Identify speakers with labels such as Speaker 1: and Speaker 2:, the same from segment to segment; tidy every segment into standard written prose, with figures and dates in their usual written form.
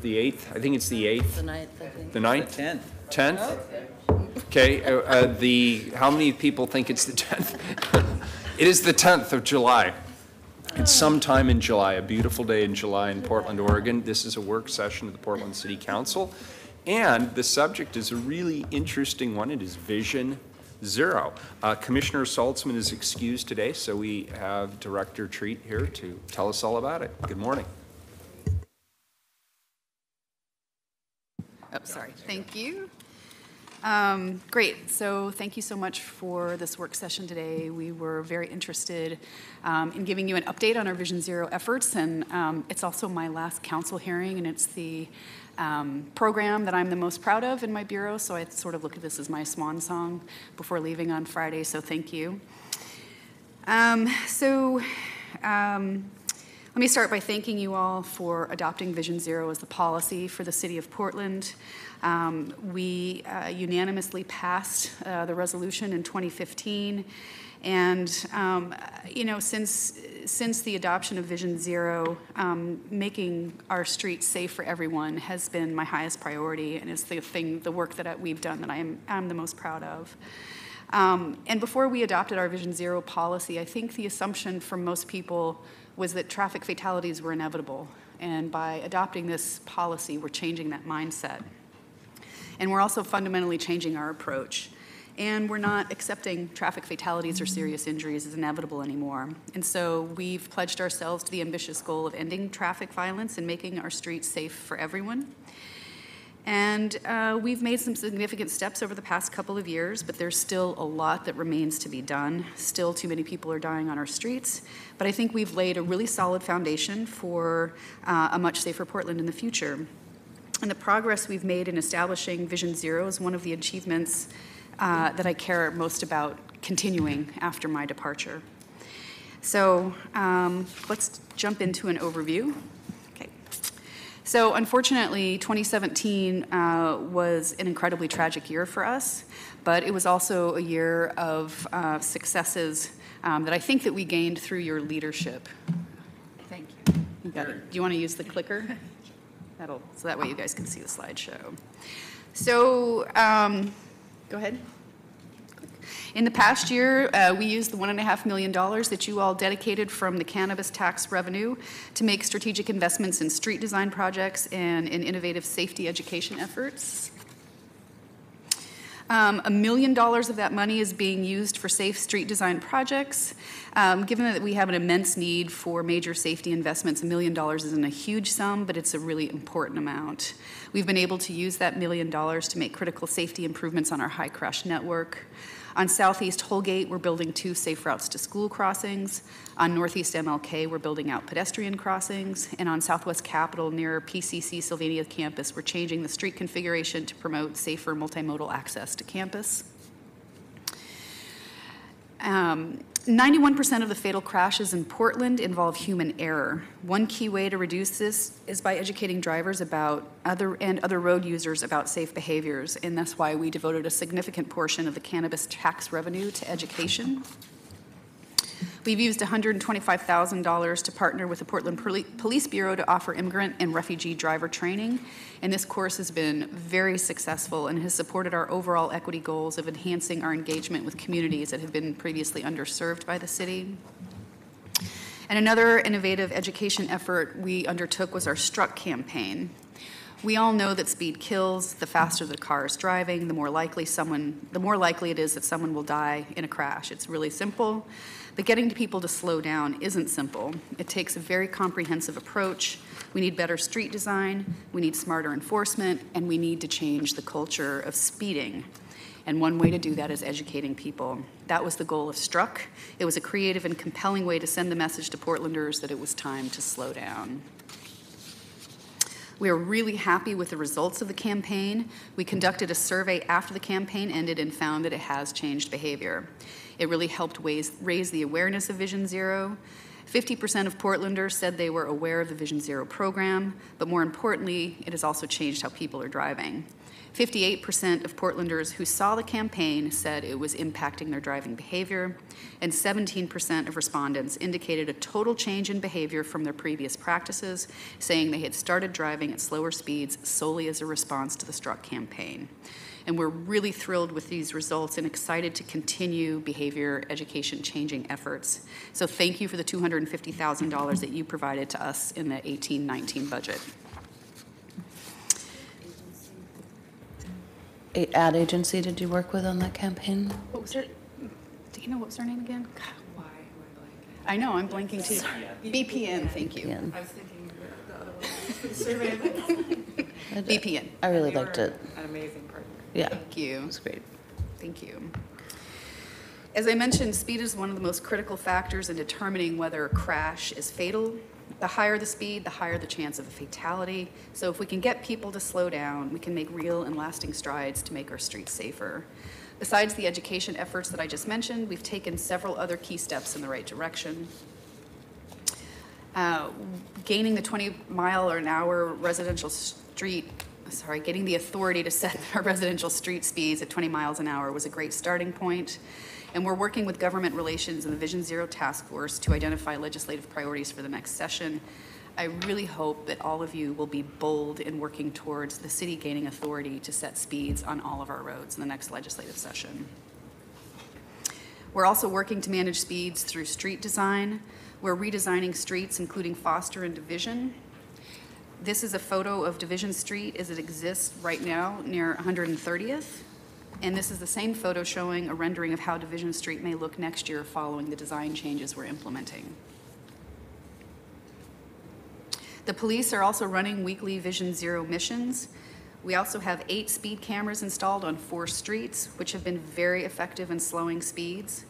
Speaker 1: the 8th? I think it's the 8th.
Speaker 2: The 9th, I think.
Speaker 1: The 9th?
Speaker 3: The 10th.
Speaker 1: 10th? Okay, how many people think it's the 10th? It is the 10th of July. It's sometime in July, a beautiful day in July in Portland, Oregon. This is a work session of the Portland City Council. And the subject is a really interesting one. It is Vision Zero. Commissioner Saltzman is excused today, so we have Director Treat here to tell us all about it. Good morning.
Speaker 4: Oh, sorry. Thank you. Great. So thank you so much for this work session today. We were very interested in giving you an update on our Vision Zero efforts, and it's also my last council hearing, and it's the program that I'm the most proud of in my bureau, so I sort of look at this as my swan song before leaving on Friday, so thank you. Let me start by thanking you all for adopting Vision Zero as the policy for the City of Portland. We unanimously passed the resolution in 2015, and you know, since the adoption of Vision Zero, making our streets safe for everyone has been my highest priority, and it's the work that we've done that I'm the most proud of. And before we adopted our Vision Zero policy, I think the assumption from most people was that traffic fatalities were inevitable. And by adopting this policy, we're changing that mindset. And we're also fundamentally changing our approach. And we're not accepting traffic fatalities or serious injuries as inevitable anymore. And so we've pledged ourselves to the ambitious goal of ending traffic violence and making our streets safe for everyone. And we've made some significant steps over the past couple of years, but there's still a lot that remains to be done. Still too many people are dying on our streets. But I think we've laid a really solid foundation for a much safer Portland in the future. And the progress we've made in establishing Vision Zero is one of the achievements that I care most about continuing after my departure. So let's jump into an overview. So unfortunately, 2017 was an incredibly tragic year for us, but it was also a year of successes that I think that we gained through your leadership. Thank you. You got it. Do you want to use the clicker? So that way you guys can see the slideshow. So go ahead. In the past year, we used the $1.5 million that you all dedicated from the cannabis tax revenue to make strategic investments in street design projects and in innovative safety education efforts. $1 million of that money is being used for safe street design projects. Given that we have an immense need for major safety investments, $1 million isn't a huge sum, but it's a really important amount. We've been able to use that $1 million to make critical safety improvements on our high crash network. On Southeast Holgate, we're building 2 safe routes to school crossings. On Northeast MLK, we're building out pedestrian crossings. And on Southwest Capitol, near PCC Sylvania campus, we're changing the street configuration to promote safer multimodal access to campus. 91% of the fatal crashes in Portland involve human error. One key way to reduce this is by educating drivers about other road users about safe behaviors, and that's why we devoted a significant portion of the cannabis tax revenue to education. We've used $125,000 to partner with the Portland Police Bureau to offer immigrant and refugee driver training, and this course has been very successful and has supported our overall equity goals of enhancing our engagement with communities that have been previously underserved by the city. And another innovative education effort we undertook was our Struck campaign. We all know that speed kills. The faster the car is driving, the more likely it is that someone will die in a crash. It's really simple, but getting people to slow down isn't simple. It takes a very comprehensive approach. We need better street design, we need smarter enforcement, and we need to change the culture of speeding. And one way to do that is educating people. That was the goal of Struck. It was a creative and compelling way to send the message to Portlanders that it was time to slow down. We are really happy with the results of the campaign. We conducted a survey after the campaign ended and found that it has changed behavior. It really helped raise the awareness of Vision Zero. 50% of Portlanders said they were aware of the Vision Zero program, but more importantly, it has also changed how people are driving. 58% of Portlanders who saw the campaign said it was impacting their driving behavior, and 17% of respondents indicated a total change in behavior from their previous practices, saying they had started driving at slower speeds solely as a response to the Strzok campaign. And we're really thrilled with these results and excited to continue behavior education changing efforts. So thank you for the $250,000 that you provided to us in the 18-19 budget.
Speaker 2: Ad agency did you work with on that campaign?
Speaker 4: What was her, do you know what was her name again? God, why am I blanking? I know, I'm blanking too. BPN, thank you.
Speaker 2: Yeah.
Speaker 3: I was thinking the other one for the survey.
Speaker 4: BPN.
Speaker 2: I really
Speaker 3: They
Speaker 2: liked
Speaker 3: were
Speaker 2: it.
Speaker 3: An amazing partner.
Speaker 2: Yeah,
Speaker 4: Thank you.
Speaker 2: it was great.
Speaker 4: Thank you. As I mentioned, speed is one of the most critical factors in determining whether a crash is fatal. The higher the speed, the higher the chance of a fatality. So if we can get people to slow down, we can make real and lasting strides to make our streets safer. Besides the education efforts that I just mentioned, we've taken several other key steps in the right direction. Gaining the 20-mile-an-hour residential street, getting the authority to set our residential street speeds at 20 miles an hour was a great starting point. And we're working with government relations and the Vision Zero Task Force to identify legislative priorities for the next session. I really hope that all of you will be bold in working towards the city gaining authority to set speeds on all of our roads in the next legislative session. We're also working to manage speeds through street design. We're redesigning streets, including Foster and Division. This is a photo of Division Street as it exists right now near 130th. And this is the same photo showing a rendering of how Division Street may look next year following the design changes we're implementing. The police are also running weekly Vision Zero missions. We also have 8 speed cameras installed on 4 streets, which have been very effective in slowing speeds.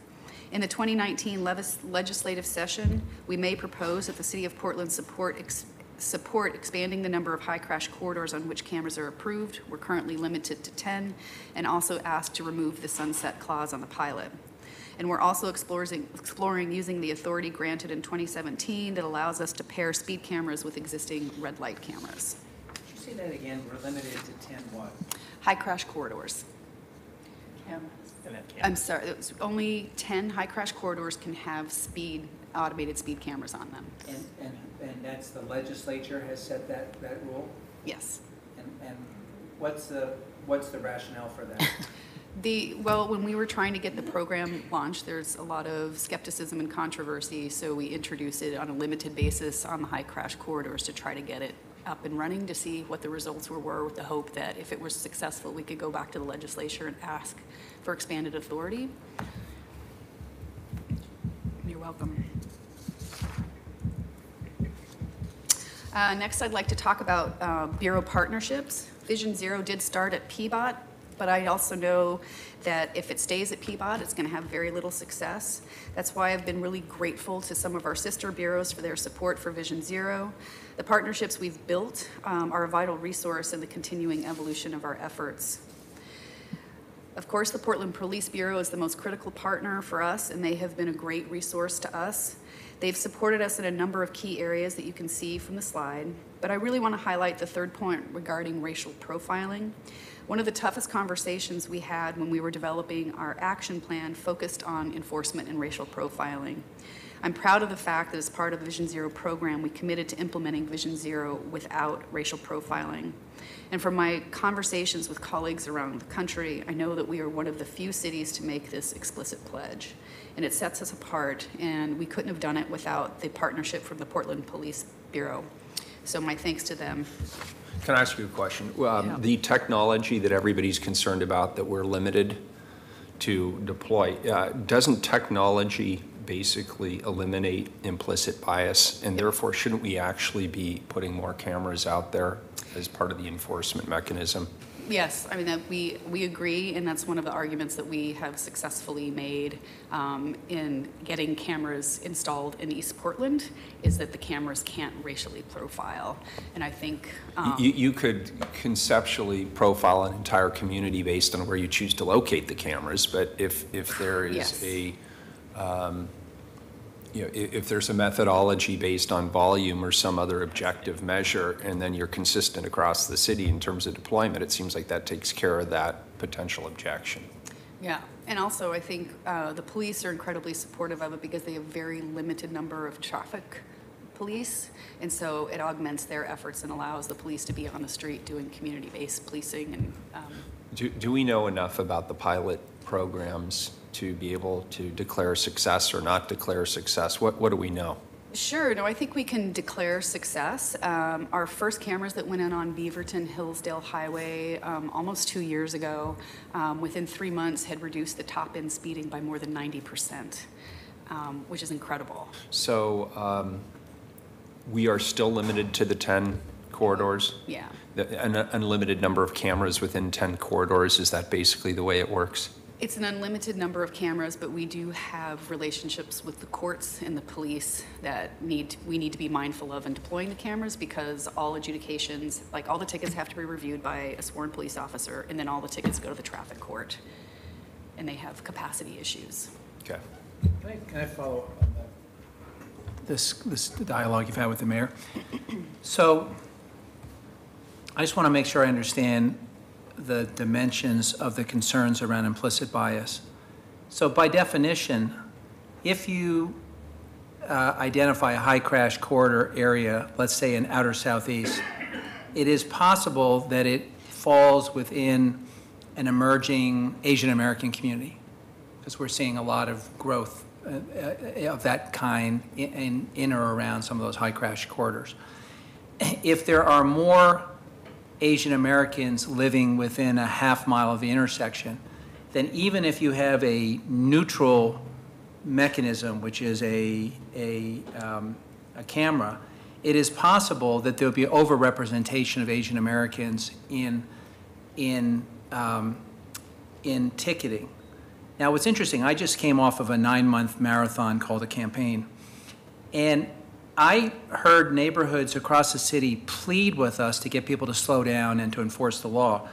Speaker 4: In the 2019 legislative session, we may propose that the City of Portland support expanding the number of high crash corridors on which cameras are approved. We're currently limited to 10, and also asked to remove the sunset clause on the pilot. And we're also exploring using the authority granted in 2017 that allows us to pair speed cameras with existing red light cameras.
Speaker 5: Could you say that again? We're limited to 10 what?
Speaker 4: High crash corridors. I'm sorry, it was only 10 high crash corridors can have automated speed cameras on them.
Speaker 5: And that's the legislature has set that rule?
Speaker 4: Yes.
Speaker 5: And what's the rationale for that?
Speaker 4: Well, when we were trying to get the program launched, there's a lot of skepticism and controversy, so we introduced it on a limited basis on the high crash corridors to try to get it up and running to see what the results were with the hope that if it was successful, we could go back to the legislature and ask for expanded authority. You're welcome. Next, I'd like to talk about Bureau partnerships. Vision Zero did start at PBOT, but I also know that if it stays at PBOT, it's going to have very little success. That's why I've been really grateful to some of our sister bureaus for their support for Vision Zero. The partnerships we've built are a vital resource in the continuing evolution of our efforts. Of course, the Portland Police Bureau is the most critical partner for us, and they have been a great resource to us. They've supported us in a number of key areas that you can see from the slide, but I really want to highlight the third point regarding racial profiling. One of the toughest conversations we had when we were developing our action plan focused on enforcement and racial profiling. I'm proud of the fact that as part of the Vision Zero program, we committed to implementing Vision Zero without racial profiling. And from my conversations with colleagues around the country, I know that we are one of the few cities to make this explicit pledge. And it sets us apart, and we couldn't have done it without the partnership from the Portland Police Bureau. So my thanks to them.
Speaker 1: Can I ask you a question?
Speaker 4: Yeah.
Speaker 1: The technology that everybody's concerned about that we're limited to deploy, doesn't technology basically eliminate implicit bias, and therefore shouldn't we actually be putting more cameras out there as part of the enforcement mechanism?
Speaker 4: Yes, I mean, we agree, and that's one of the arguments that we have successfully made in getting cameras installed in East Portland, is that the cameras can't racially profile. And I think
Speaker 1: you could conceptually profile an entire community based on where you choose to locate the cameras, but if there is
Speaker 4: yes.
Speaker 1: you know, if there's a methodology based on volume or some other objective measure, and then you're consistent across the city in terms of deployment, it seems like that takes care of that potential objection.
Speaker 4: Yeah, and also I think the police are incredibly supportive of it because they have very limited number of traffic police, and so it augments their efforts and allows the police to be on the street doing community-based policing. And
Speaker 1: Do we know enough about the pilot programs to be able to declare success or not declare success? What do we know?
Speaker 4: Sure, no, I think we can declare success. Our first cameras that went in on Beaverton Hillsdale Highway almost 2 years ago, within 3 months had reduced the top-end speeding by more than 90%, which is incredible.
Speaker 1: So we are still limited to the 10 corridors?
Speaker 4: Yeah.
Speaker 1: An unlimited number of cameras within 10 corridors, is that basically the way it works?
Speaker 4: It's an unlimited number of cameras, but we do have relationships with the courts and the police that we need to be mindful of in deploying the cameras, because all adjudications, like all the tickets have to be reviewed by a sworn police officer, and then all the tickets go to the traffic court, and they have capacity issues.
Speaker 1: Okay.
Speaker 6: Can I follow up on that? This dialogue you've had with the mayor? So I just want to make sure I understand the dimensions of the concerns around implicit bias. So by definition, if you identify a high crash corridor area, let's say in outer southeast, it is possible that it falls within an emerging Asian American community, because we're seeing a lot of growth of that kind in or around some of those high crash corridors. If there are more Asian Americans living within a half mile of the intersection, then even if you have a neutral mechanism, which is a camera, it is possible that there'll be overrepresentation of Asian Americans in ticketing. Now, what's interesting, I just came off of a 9-month marathon called a campaign, and I heard neighborhoods across the city plead with us to get people to slow down and to enforce the law.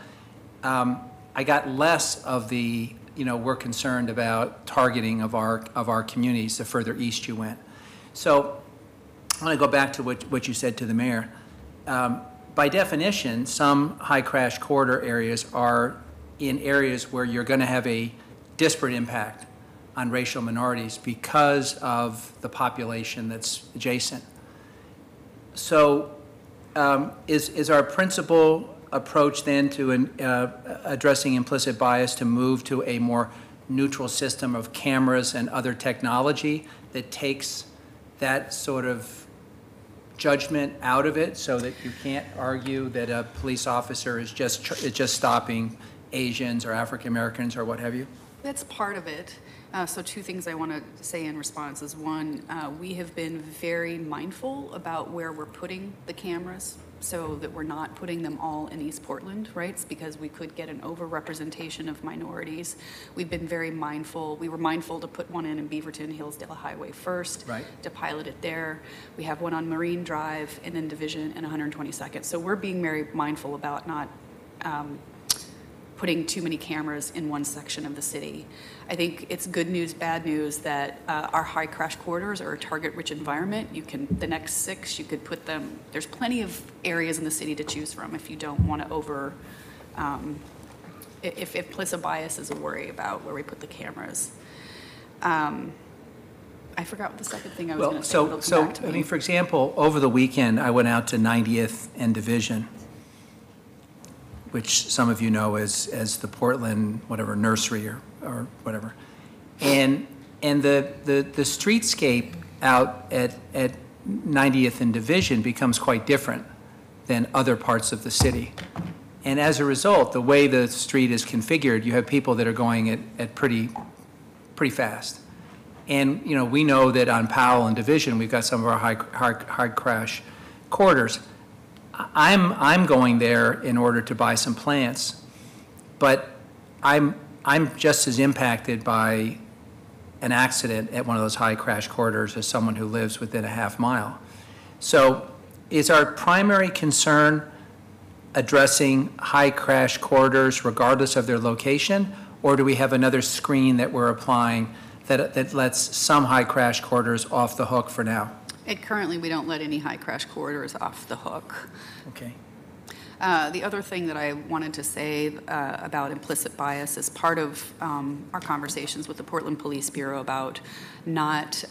Speaker 6: I got less of the, we're concerned about targeting of our communities the further east you went. So I want to go back to what you said to the mayor. By definition, some high crash corridor areas are in areas where you're going to have a disparate impact on racial minorities because of the population that's adjacent. So is our principal approach then to addressing implicit bias to move to a more neutral system of cameras and other technology that takes that sort of judgment out of it, so that you can't argue that a police officer is just stopping Asians or African Americans or what have you?
Speaker 4: That's part of it. So 2 things I want to say in response is, one, we have been very mindful about where we're putting the cameras so that we're not putting them all in East Portland, right? It's because we could get an overrepresentation of minorities. We've been very mindful. We were mindful to put one in Beaverton Hillsdale Highway first,
Speaker 6: right,
Speaker 4: to pilot it there. We have one on Marine Drive and then Division and 122nd. So we're being very mindful about not putting too many cameras in one section of the city. I think it's good news, bad news that our high crash corridors are a target-rich environment. The next 6, you could put them, there's plenty of areas in the city to choose from if you don't want to if implicit bias is a worry about where we put the cameras. I forgot what the second thing I was going to say.
Speaker 6: Well, so I mean, for example, over the weekend, I went out to 90th and Division, which some of you know as the Portland, whatever, nursery or whatever. And the streetscape out at 90th and Division becomes quite different than other parts of the city. And as a result, the way the street is configured, you have people that are going at pretty fast. And we know that on Powell and Division, we've got some of our high crash corridors. I'm going there in order to buy some plants, but I'm just as impacted by an accident at one of those high crash corridors as someone who lives within a half mile. So is our primary concern addressing high crash corridors regardless of their location, or do we have another screen that we're applying that lets some high crash corridors off the hook for now?
Speaker 4: Currently, we don't let any high crash corridors off the hook.
Speaker 6: Okay.
Speaker 4: The other thing that I wanted to say about implicit bias is part of our conversations with the Portland Police Bureau about not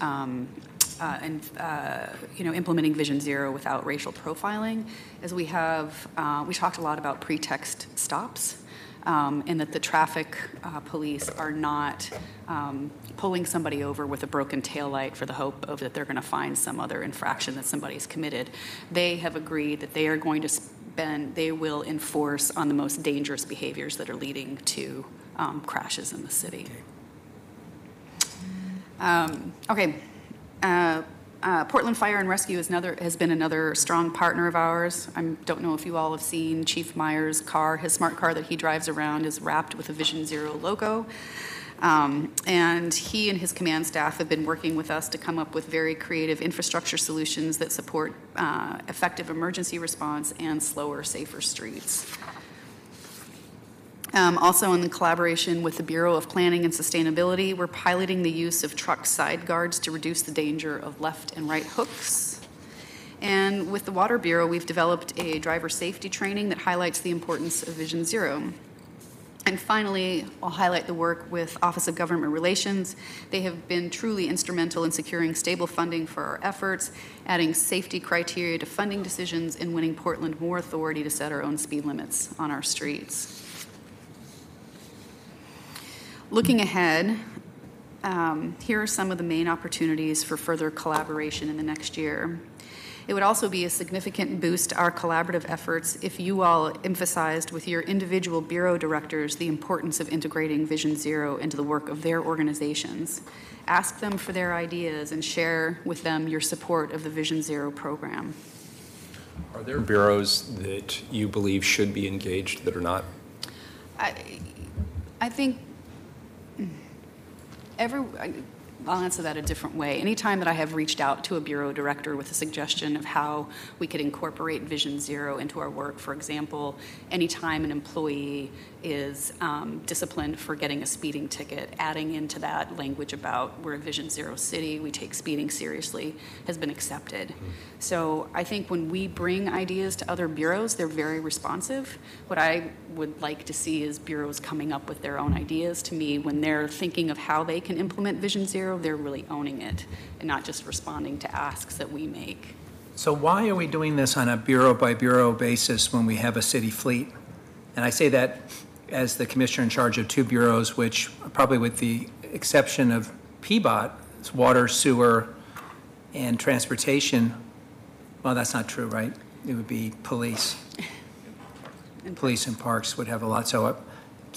Speaker 4: implementing Vision Zero without racial profiling, is we talked a lot about pretext stops. And that the traffic police are not pulling somebody over with a broken taillight for the hope of that they're going to find some other infraction that somebody's committed. They have agreed that they are going to they will enforce on the most dangerous behaviors that are leading to crashes in the city. Okay. Portland Fire and Rescue has been another strong partner of ours. I don't know if you all have seen Chief Meyer's car. His smart car that he drives around is wrapped with a Vision Zero logo. And he and his command staff have been working with us to come up with very creative infrastructure solutions that support effective emergency response and slower, safer streets. Also, in collaboration with the Bureau of Planning and Sustainability, we're piloting the use of truck side guards to reduce the danger of left and right hooks. And with the Water Bureau, we've developed a driver safety training that highlights the importance of Vision Zero. And finally, I'll highlight the work with Office of Government Relations. They have been truly instrumental in securing stable funding for our efforts, adding safety criteria to funding decisions, and winning Portland more authority to set our own speed limits on our streets. Looking ahead, here are some of the main opportunities for further collaboration in the next year. It would also be a significant boost to our collaborative efforts if you all emphasized with your individual bureau directors the importance of integrating Vision Zero into the work of their organizations. Ask them for their ideas and share with them your support of the Vision Zero program.
Speaker 1: Are there bureaus that you believe should be engaged that are not?
Speaker 4: I think I'll answer that a different way. Anytime that I have reached out to a bureau director with a suggestion of how we could incorporate Vision Zero into our work, for example, anytime an employee is disciplined for getting a speeding ticket, adding into that language about we're a Vision Zero city, we take speeding seriously, has been accepted. Mm-hmm. So I think when we bring ideas to other bureaus, they're very responsive. What I would like to see is bureaus coming up with their own ideas. To me, when they're thinking of how they can implement Vision Zero, they're really owning it and not just responding to asks that we make.
Speaker 6: So why are we doing this on a bureau-by-bureau basis when we have a city fleet? And I say that as the commissioner in charge of two bureaus, which probably with the exception of PBOT, it's water, sewer, and transportation. Well, that's not true, right? It would be police. And police and parks would have a lot, so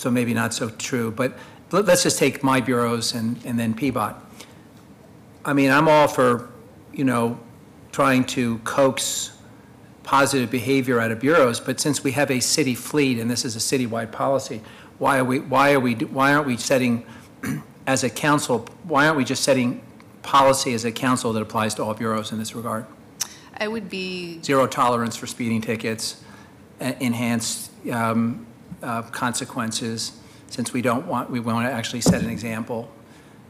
Speaker 6: maybe not so true. But let's just take my bureaus and then PBOT. I mean, I'm all for, trying to coax positive behavior out of bureaus, but since we have a city fleet and this is a citywide policy, why aren't we setting as a council, why aren't we just setting policy as a council that applies to all bureaus in this regard?
Speaker 4: I would be
Speaker 6: zero tolerance for speeding tickets, enhanced consequences, since we want to actually set an example.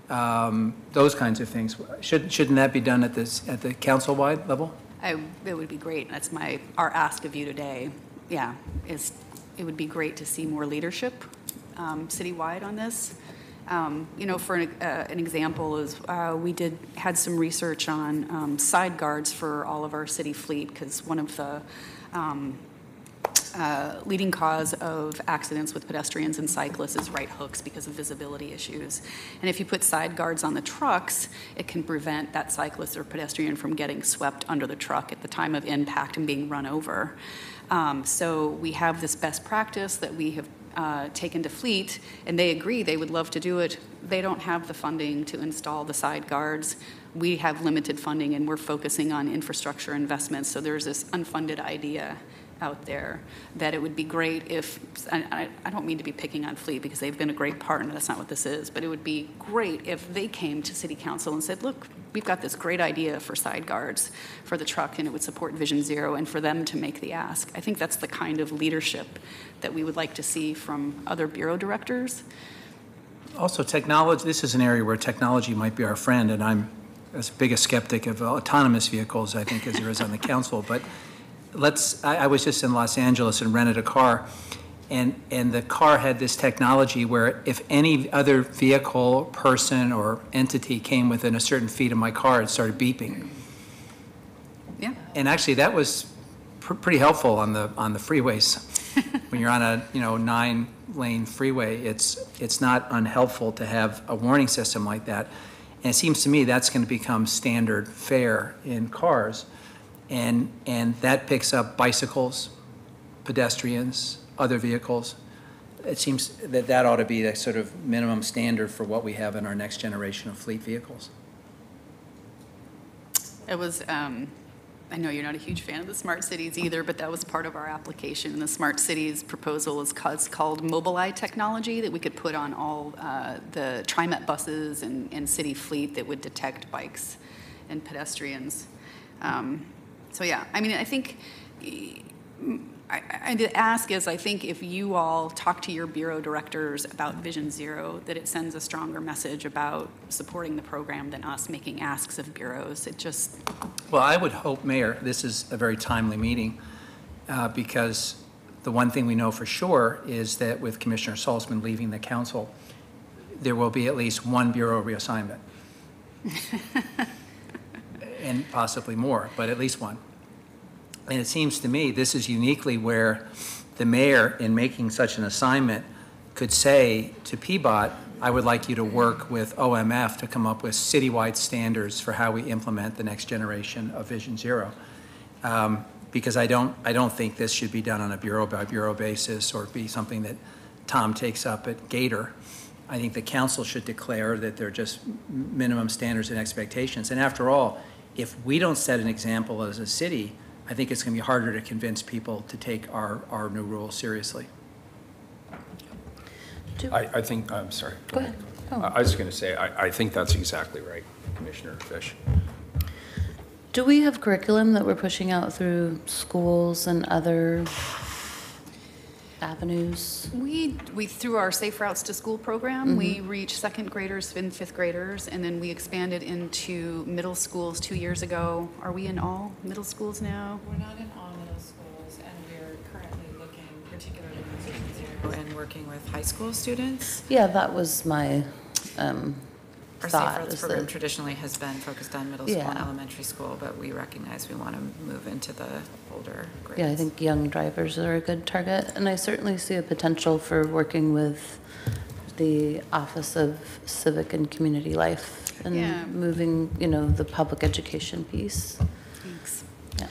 Speaker 6: Those kinds of things. Shouldn't that be done at the council-wide level?
Speaker 4: It would be great. That's our ask of you today. Yeah, it would be great to see more leadership citywide on this. For an example is we had some research on side guards for all of our city fleet, because one of the leading cause of accidents with pedestrians and cyclists is right hooks because of visibility issues. And if you put side guards on the trucks, it can prevent that cyclist or pedestrian from getting swept under the truck at the time of impact and being run over. So we have this best practice that we have taken to fleet, and they agree they would love to do it. They don't have the funding to install the side guards. We have limited funding, and we're focusing on infrastructure investments. So there's this unfunded idea out there that it would be great if, I don't mean to be picking on Fleet because they've been a great partner, that's not what this is, but it would be great if they came to City Council and said, look, we've got this great idea for side guards for the truck, and it would support Vision Zero, and for them to make the ask. I think that's the kind of leadership that we would like to see from other bureau directors.
Speaker 6: Also, technology, this is an area where technology might be our friend, and I'm as big a skeptic of autonomous vehicles, I think, as there is on the council. But I was just in Los Angeles and rented a car, and the car had this technology where if any other vehicle, person, or entity came within a certain feet of my car, it started beeping.
Speaker 4: Yeah.
Speaker 6: And actually, that was pretty helpful on the freeways. When you're on a 9-lane freeway, it's not unhelpful to have a warning system like that. And it seems to me that's going to become standard fare in cars, and that picks up bicycles, pedestrians, other vehicles. It seems that ought to be the sort of minimum standard for what we have in our next generation of fleet vehicles.
Speaker 4: It was, I know you're not a huge fan of the smart cities either, but that was part of our application. And the smart cities proposal is called Mobileye technology that we could put on all the TriMet buses and city fleet that would detect bikes and pedestrians. So yeah, I mean, I think the ask is, I think if you all talk to your bureau directors about Vision Zero, that it sends a stronger message about supporting the program than us making asks of bureaus. It just...
Speaker 6: Well, I would hope, Mayor, this is a very timely meeting, because the one thing we know for sure is that with Commissioner Salzman leaving the council, there will be at least one bureau reassignment. And possibly more, but at least one. And it seems to me this is uniquely where the mayor, in making such an assignment, could say to PBOT, I would like you to work with OMF to come up with citywide standards for how we implement the next generation of Vision Zero. Because I don't think this should be done on a bureau by bureau basis or be something that Tom takes up at Gator. I think the council should declare that they're just minimum standards and expectations. And after all, if we don't set an example as a city, I think it's going to be harder to convince people to take our new rules seriously.
Speaker 1: I think, I'm sorry.
Speaker 2: Go ahead. Oh.
Speaker 1: I was going to say, I think that's exactly right, Commissioner Fish.
Speaker 2: Do we have curriculum that we're pushing out through schools and other avenues?
Speaker 4: We through our Safe Routes to School program, we reach second graders and fifth graders, and then we expanded into middle schools 2 years ago. Are we in all middle schools now?
Speaker 3: We're not in all middle schools, and we're currently looking particularly at Vision Zero and working with high school students.
Speaker 2: Yeah, that was my
Speaker 3: Our Safe
Speaker 2: thought.
Speaker 3: Routes
Speaker 2: Is
Speaker 3: program
Speaker 2: that,
Speaker 3: traditionally has been focused on middle school and
Speaker 2: Yeah.
Speaker 3: elementary school, but we recognize we want to move into the older grades.
Speaker 2: yeah, I think young drivers are a good target, and I certainly see a potential for working with the Office of Civic and Community Life and
Speaker 4: Yeah.
Speaker 2: moving, the public education piece.
Speaker 4: Thanks.
Speaker 2: Yeah.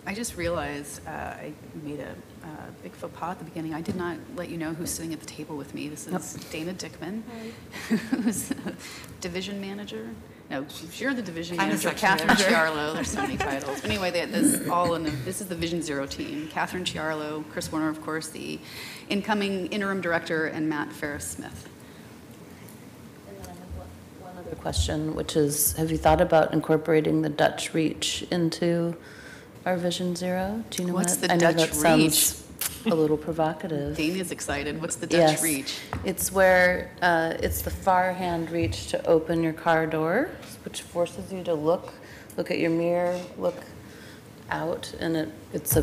Speaker 4: I just realized I made a big faux pas at the beginning. I did not let you know who's sitting at the table with me. This is Dana Dickman, who's division manager. No, you're the division
Speaker 3: I'm the
Speaker 4: manager.
Speaker 3: section
Speaker 4: Catherine
Speaker 3: manager.
Speaker 4: Chiarlo. There's so many titles. Anyway, this is the Vision Zero team. Catherine Chiarlo, Chris Warner, of course, the incoming interim director, and Matt Ferris-Smith.
Speaker 2: And then I have one other question, which is, have you thought about incorporating the Dutch Reach into our Vision Zero? Do you know
Speaker 4: What's
Speaker 2: what?
Speaker 4: the
Speaker 2: I know
Speaker 4: Dutch
Speaker 2: that sounds a little provocative.
Speaker 4: Dana's excited. What's the Dutch
Speaker 2: Yes.
Speaker 4: Reach?
Speaker 2: It's where it's the far hand reach to open your car door, which forces you to look at your mirror, look out, and it's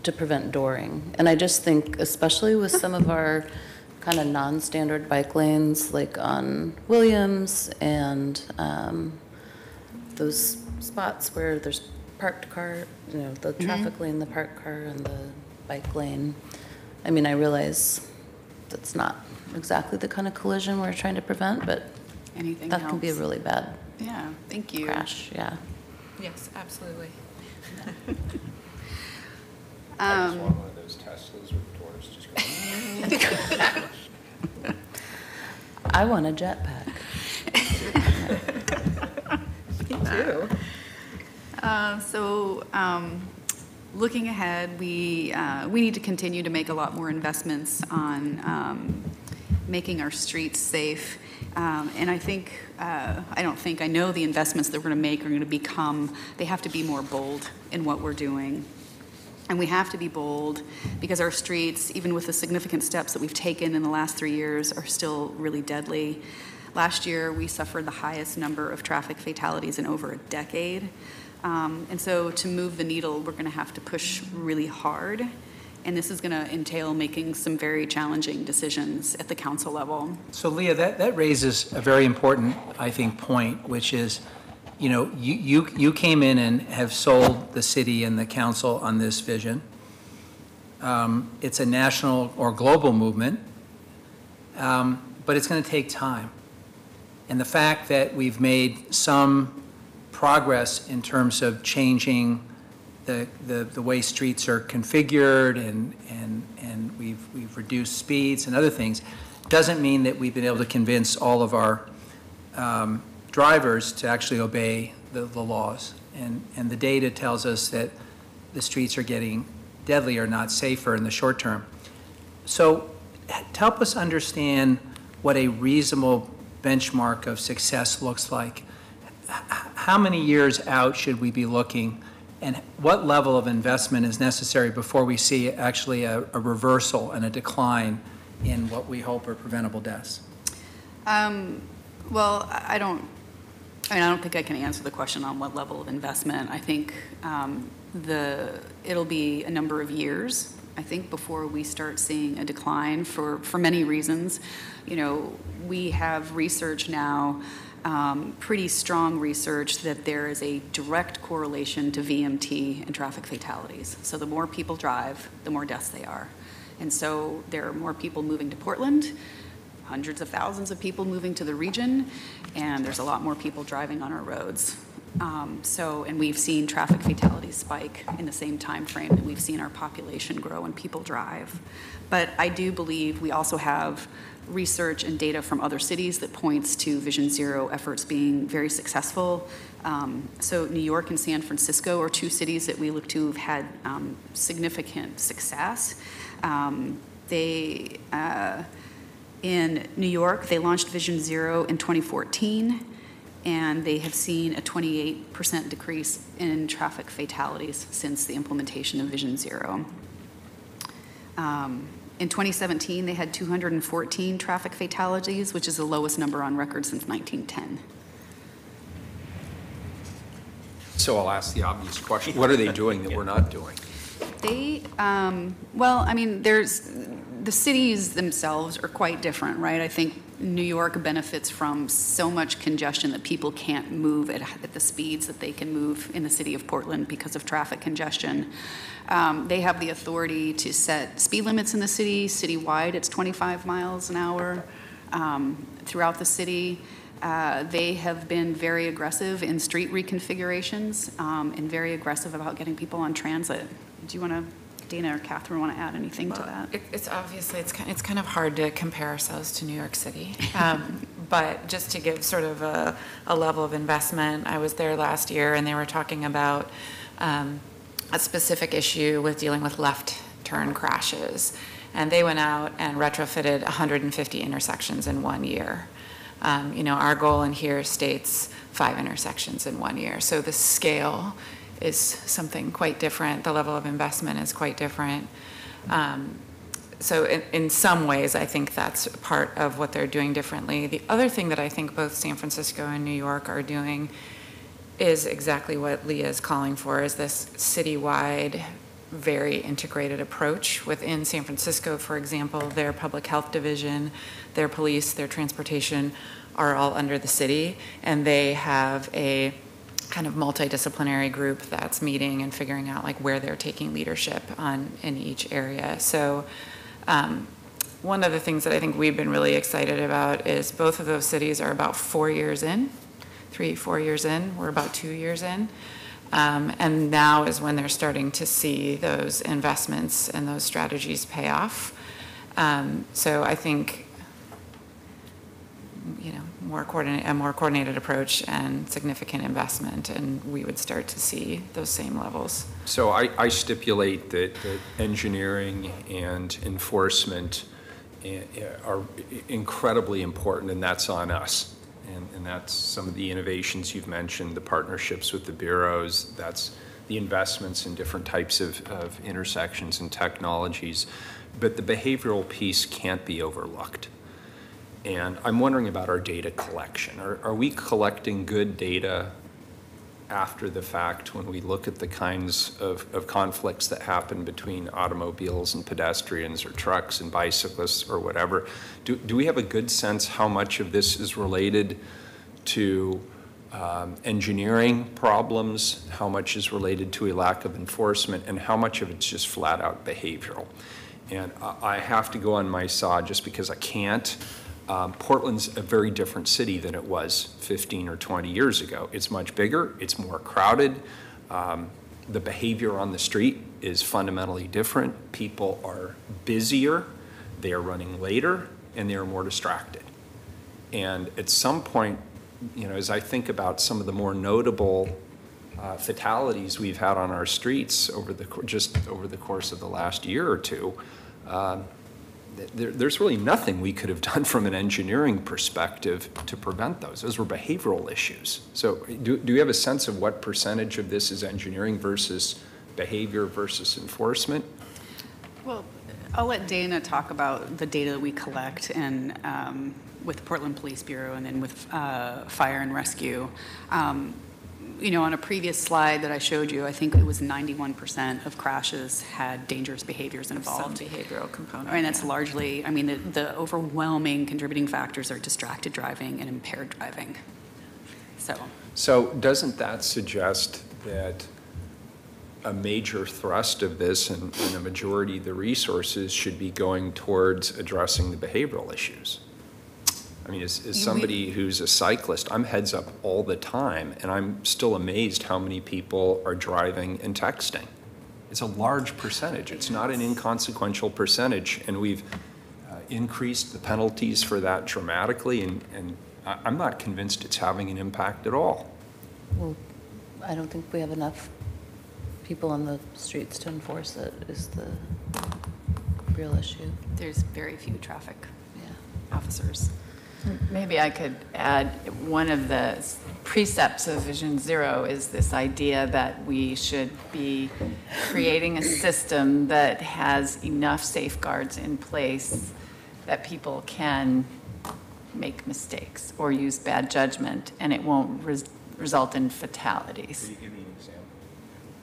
Speaker 2: to prevent dooring. And I just think, especially with some of our kind of non-standard bike lanes, like on Williams and those spots where there's parked car, the traffic lane, the parked car, and the bike lane. I mean, I realize that's not exactly the kind of collision we're trying to prevent, but
Speaker 4: Anything
Speaker 2: that can be a
Speaker 4: helps.
Speaker 2: really bad
Speaker 4: Yeah, thank you.
Speaker 2: crash, yeah.
Speaker 3: Yes, absolutely.
Speaker 1: I just want one of those Teslas with doors just going.
Speaker 2: I want a jetpack.
Speaker 4: Looking ahead, we need to continue to make a lot more investments on making our streets safe. And I know the investments that we're going to make are going to they have to be more bold in what we're doing. And we have to be bold because our streets, even with the significant steps that we've taken in the last 3 years, are still really deadly. Last year, we suffered the highest number of traffic fatalities in over a decade. And so to move the needle, we're going to have to push really hard. And this is going to entail making some very challenging decisions at the council level.
Speaker 6: So Leah, that raises a very important, I think, point, which is, you know, you came in and have sold the city and the council on this vision. It's a national or global movement, but it's going to take time. And the fact that we've made some progress in terms of changing the way streets are configured and we've reduced speeds and other things doesn't mean that we've been able to convince all of our drivers to actually obey the laws. And the data tells us that the streets are getting deadlier, not safer in the short term. So help us understand what a reasonable benchmark of success looks like. How many years out should we be looking, and what level of investment is necessary before we see actually a reversal and a decline in what we hope are preventable deaths?
Speaker 4: Well, I don't think I can answer the question on what level of investment. I think it'll be a number of years, I think, before we start seeing a decline for many reasons. You know, we have research now, pretty strong research, that there is a direct correlation to VMT and traffic fatalities. So the more people drive, the more deaths they are. And so there are more people moving to Portland, hundreds of thousands of people moving to the region, and there's a lot more people driving on our roads. And we've seen traffic fatalities spike in the same time frame that we've seen our population grow and people drive. But I do believe we also have research and data from other cities that points to Vision Zero efforts being very successful. So New York and San Francisco are two cities that we look to have had significant success. In New York, they launched Vision Zero in 2014, and they have seen a 28% decrease in traffic fatalities since the implementation of Vision Zero. In 2017, they had 214 traffic fatalities, which is the lowest number on record since 1910.
Speaker 1: So I'll ask the obvious question. What are they doing that we're not doing?
Speaker 4: The cities themselves are quite different, right? I think New York benefits from so much congestion that people can't move at the speeds that they can move in the city of Portland because of traffic congestion. They have the authority to set speed limits in the city. Citywide, it's 25 miles an hour throughout the city. They have been very aggressive in street reconfigurations and very aggressive about getting people on transit. Do you want to, Dana or Catherine, want to add anything to that?
Speaker 3: It's obviously, it's kind of hard to compare ourselves to New York City. But just to give sort of a level of investment, I was there last year and they were talking about a specific issue with dealing with left turn crashes. And they went out and retrofitted 150 intersections in 1 year. Our goal in here states 5 intersections in 1 year. So the scale is something quite different. The level of investment is quite different. So in some ways, I think that's part of what they're doing differently. The other thing that I think both San Francisco and New York are doing is exactly what Leah is calling for, is this citywide, very integrated approach. Within San Francisco, for example, their public health division, their police, their transportation are all under the city, and they have a kind of multidisciplinary group that's meeting and figuring out like where they're taking leadership in each area. So one of the things that I think we've been really excited about is both of those cities are about 4 years in, 4 years in. We're about 2 years in. And now is when they're starting to see those investments and those strategies pay off. So I think, a more coordinated approach and significant investment, and we would start to see those same levels.
Speaker 1: So I stipulate that engineering and enforcement are incredibly important, and that's on us. And that's some of the innovations you've mentioned, the partnerships with the bureaus. That's the investments in different types of intersections and technologies, but the behavioral piece can't be overlooked. And I'm wondering about our data collection. Are we collecting good data after the fact when we look at the kinds of conflicts that happen between automobiles and pedestrians or trucks and bicyclists or whatever? Do we have a good sense how much of this is related to engineering problems, how much is related to a lack of enforcement, and how much of it's just flat out behavioral? And I have to go on my side just because I can't. Portland's a very different city than it was 15 or 20 years ago. It's much bigger, it's more crowded. The behavior on the street is fundamentally different. People are busier, they are running later, and they are more distracted. And at some point, you know, as I think about some of the more notable fatalities we've had on our streets just over the course of the last year or two, there's really nothing we could have done from an engineering perspective to prevent those. Those were behavioral issues. So do you have a sense of what percentage of this is engineering versus behavior versus enforcement?
Speaker 4: Well, I'll let Dana talk about the data we collect and with the Portland Police Bureau and then with Fire and Rescue. You know, on a previous slide that I showed you, I think it was 91% of crashes had dangerous behaviors involved.
Speaker 3: Some behavioral component.
Speaker 4: And that's largely, I mean, the overwhelming contributing factors are distracted driving and impaired driving. So
Speaker 1: doesn't that suggest that a major thrust of this and a majority of the resources should be going towards addressing the behavioral issues? I mean, as somebody who's a cyclist, I'm heads up all the time, and I'm still amazed how many people are driving and texting. It's a large percentage. It's not an inconsequential percentage, and we've increased the penalties for that dramatically, and I'm not convinced it's having an impact at all.
Speaker 2: Well, I don't think we have enough people on the streets to enforce it is the real issue.
Speaker 4: there's very few traffic
Speaker 2: Yeah.
Speaker 4: officers.
Speaker 7: Maybe I could add, one of the precepts of Vision Zero is this idea that we should be creating a system that has enough safeguards in place that people can make mistakes or use bad judgment, and it won't result in fatalities.
Speaker 1: Could you give me an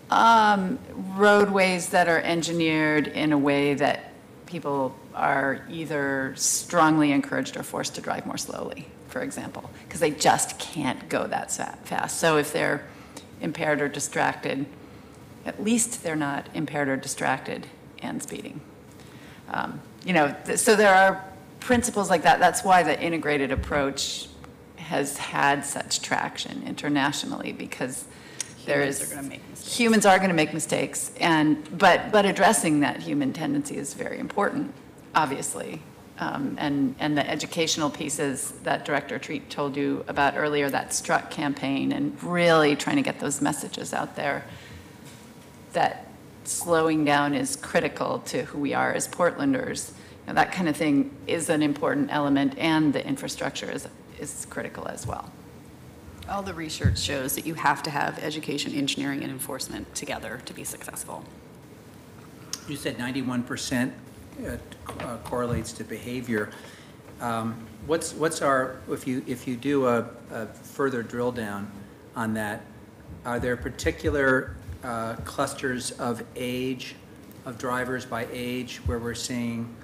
Speaker 1: example?
Speaker 7: Roadways that are engineered in a way that people are either strongly encouraged or forced to drive more slowly, for example, because they just can't go that fast. So if they're impaired or distracted, at least they're not impaired or distracted and speeding. You know, so there are principles like that. That's why the integrated approach has had such traction internationally, because humans are going to make mistakes, but addressing that human tendency is very important, obviously. And the educational pieces that Director Treat told you about earlier, that Struck campaign, and really trying to get those messages out there that slowing down is critical to who we are as Portlanders. You know, that kind of thing is an important element, and the infrastructure is critical as well.
Speaker 4: All the research shows that you have to have education, engineering, and enforcement together to be successful.
Speaker 6: You said 91% correlates to behavior. What's our, if you do a further drill down on that, are there particular clusters of age, of drivers by age, where we're seeing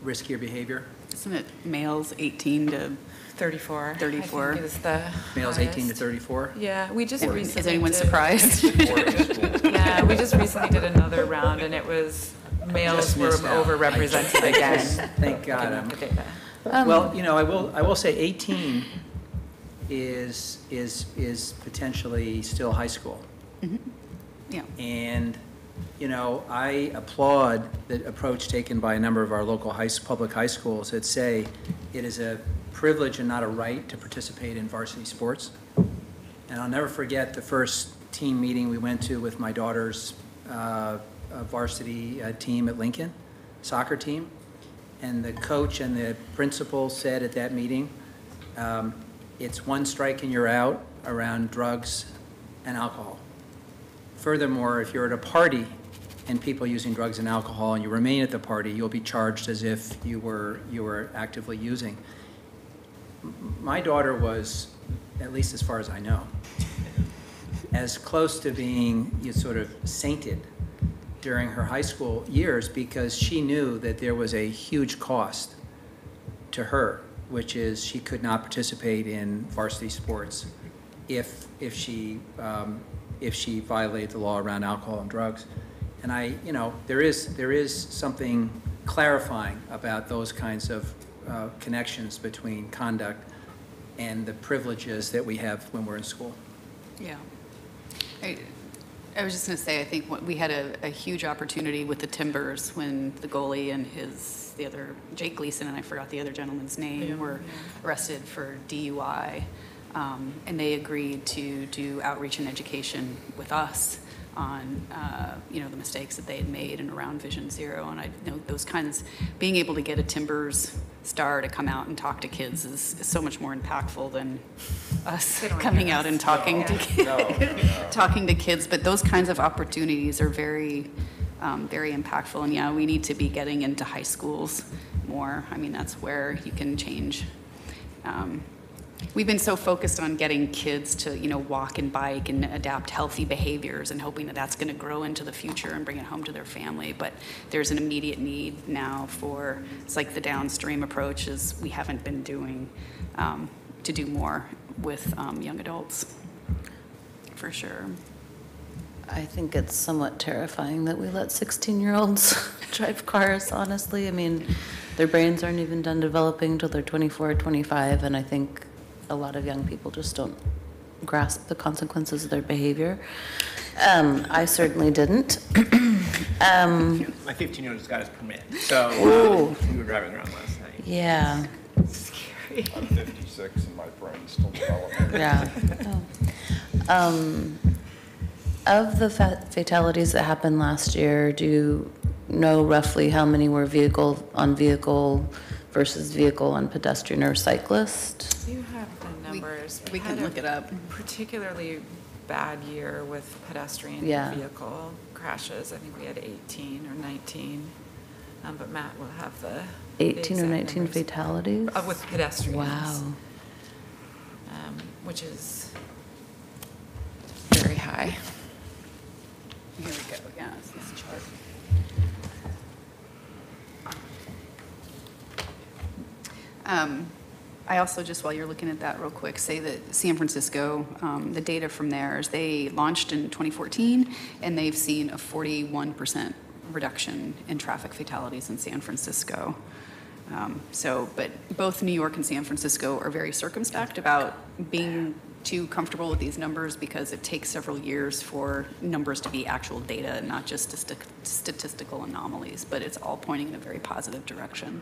Speaker 6: riskier behavior?
Speaker 4: Isn't it males 18 to
Speaker 3: 34.
Speaker 4: 34.
Speaker 3: I think is the
Speaker 6: Males 18 to
Speaker 3: highest.
Speaker 6: 34?
Speaker 3: Yeah, we just recently
Speaker 4: Is anyone
Speaker 3: did-
Speaker 4: surprised?
Speaker 3: Yeah, we just recently did another round, and it was males
Speaker 6: Just
Speaker 3: were
Speaker 6: missed out.
Speaker 3: overrepresented again.
Speaker 6: Thank God.
Speaker 3: Looking at the data.
Speaker 6: Well, you know, I will say 18 is potentially still high school.
Speaker 4: Yeah.
Speaker 6: And, you know, I applaud the approach taken by a number of our local public high schools that say it is a privilege and not a right to participate in varsity sports. And I'll never forget the first team meeting we went to with my daughter's varsity team at Lincoln, soccer team. And the coach and the principal said at that meeting, it's one strike and you're out around drugs and alcohol. Furthermore, if you're at a party and people using drugs and alcohol and you remain at the party, you'll be charged as if you were actively using. My daughter was, at least as far as I know, as close to being sort of sainted during her high school years because she knew that there was a huge cost to her, which is she could not participate in varsity sports if she violated the law around alcohol and drugs. And there is something clarifying about those kinds of connections between conduct and the privileges that we have when we're in school.
Speaker 4: Yeah. I was just going to say, I think we had a huge opportunity with the Timbers when the goalie and the other, Jake Gleason, and I forgot the other gentleman's name, were arrested for DUI. And they agreed to do outreach and education with us on, the mistakes that they had made and around Vision Zero. And I know those kinds, being able to get a Timbers star to come out and talk to kids is so much more impactful than us coming out and talking talking to kids. But those kinds of opportunities are very, very impactful. And yeah, we need to be getting into high schools more. I mean, that's where you can change. We've been so focused on getting kids to, walk and bike and adapt healthy behaviors and hoping that that's going to grow into the future and bring it home to their family. But there's an immediate need now for, it's like the downstream approach is we haven't been doing, to do more with young adults, for sure.
Speaker 2: I think it's somewhat terrifying that we let 16-year-olds drive cars, honestly. I mean, their brains aren't even done developing until they're 24 or 25, and I think a lot of young people just don't grasp the consequences of their behavior. I certainly didn't.
Speaker 8: My 15-year-old just got his permit, so we were driving around last night.
Speaker 2: Yeah.
Speaker 8: Scary.
Speaker 9: I'm 56 and my brain's still developing.
Speaker 2: Yeah. Of the fatalities that happened last year, do you know roughly how many were vehicle on vehicle versus vehicle on pedestrian or cyclist?
Speaker 3: You have the numbers.
Speaker 4: We can look it up.
Speaker 3: Particularly bad year with pedestrian
Speaker 2: Yeah.
Speaker 3: vehicle crashes. I think we had 18 or 19, but Matt will have the
Speaker 2: 18 or
Speaker 3: exact
Speaker 2: 19
Speaker 3: numbers.
Speaker 2: fatalities?
Speaker 3: With pedestrians.
Speaker 2: Wow.
Speaker 3: Which is very high.
Speaker 4: Here we go, yeah, it's this chart. I also, just while you're looking at that real quick, say that San Francisco, the data from there is they launched in 2014, and they've seen a 41% reduction in traffic fatalities in San Francisco. But both New York and San Francisco are very circumspect about being too comfortable with these numbers because it takes several years for numbers to be actual data and not just statistical anomalies, but it's all pointing in a very positive direction.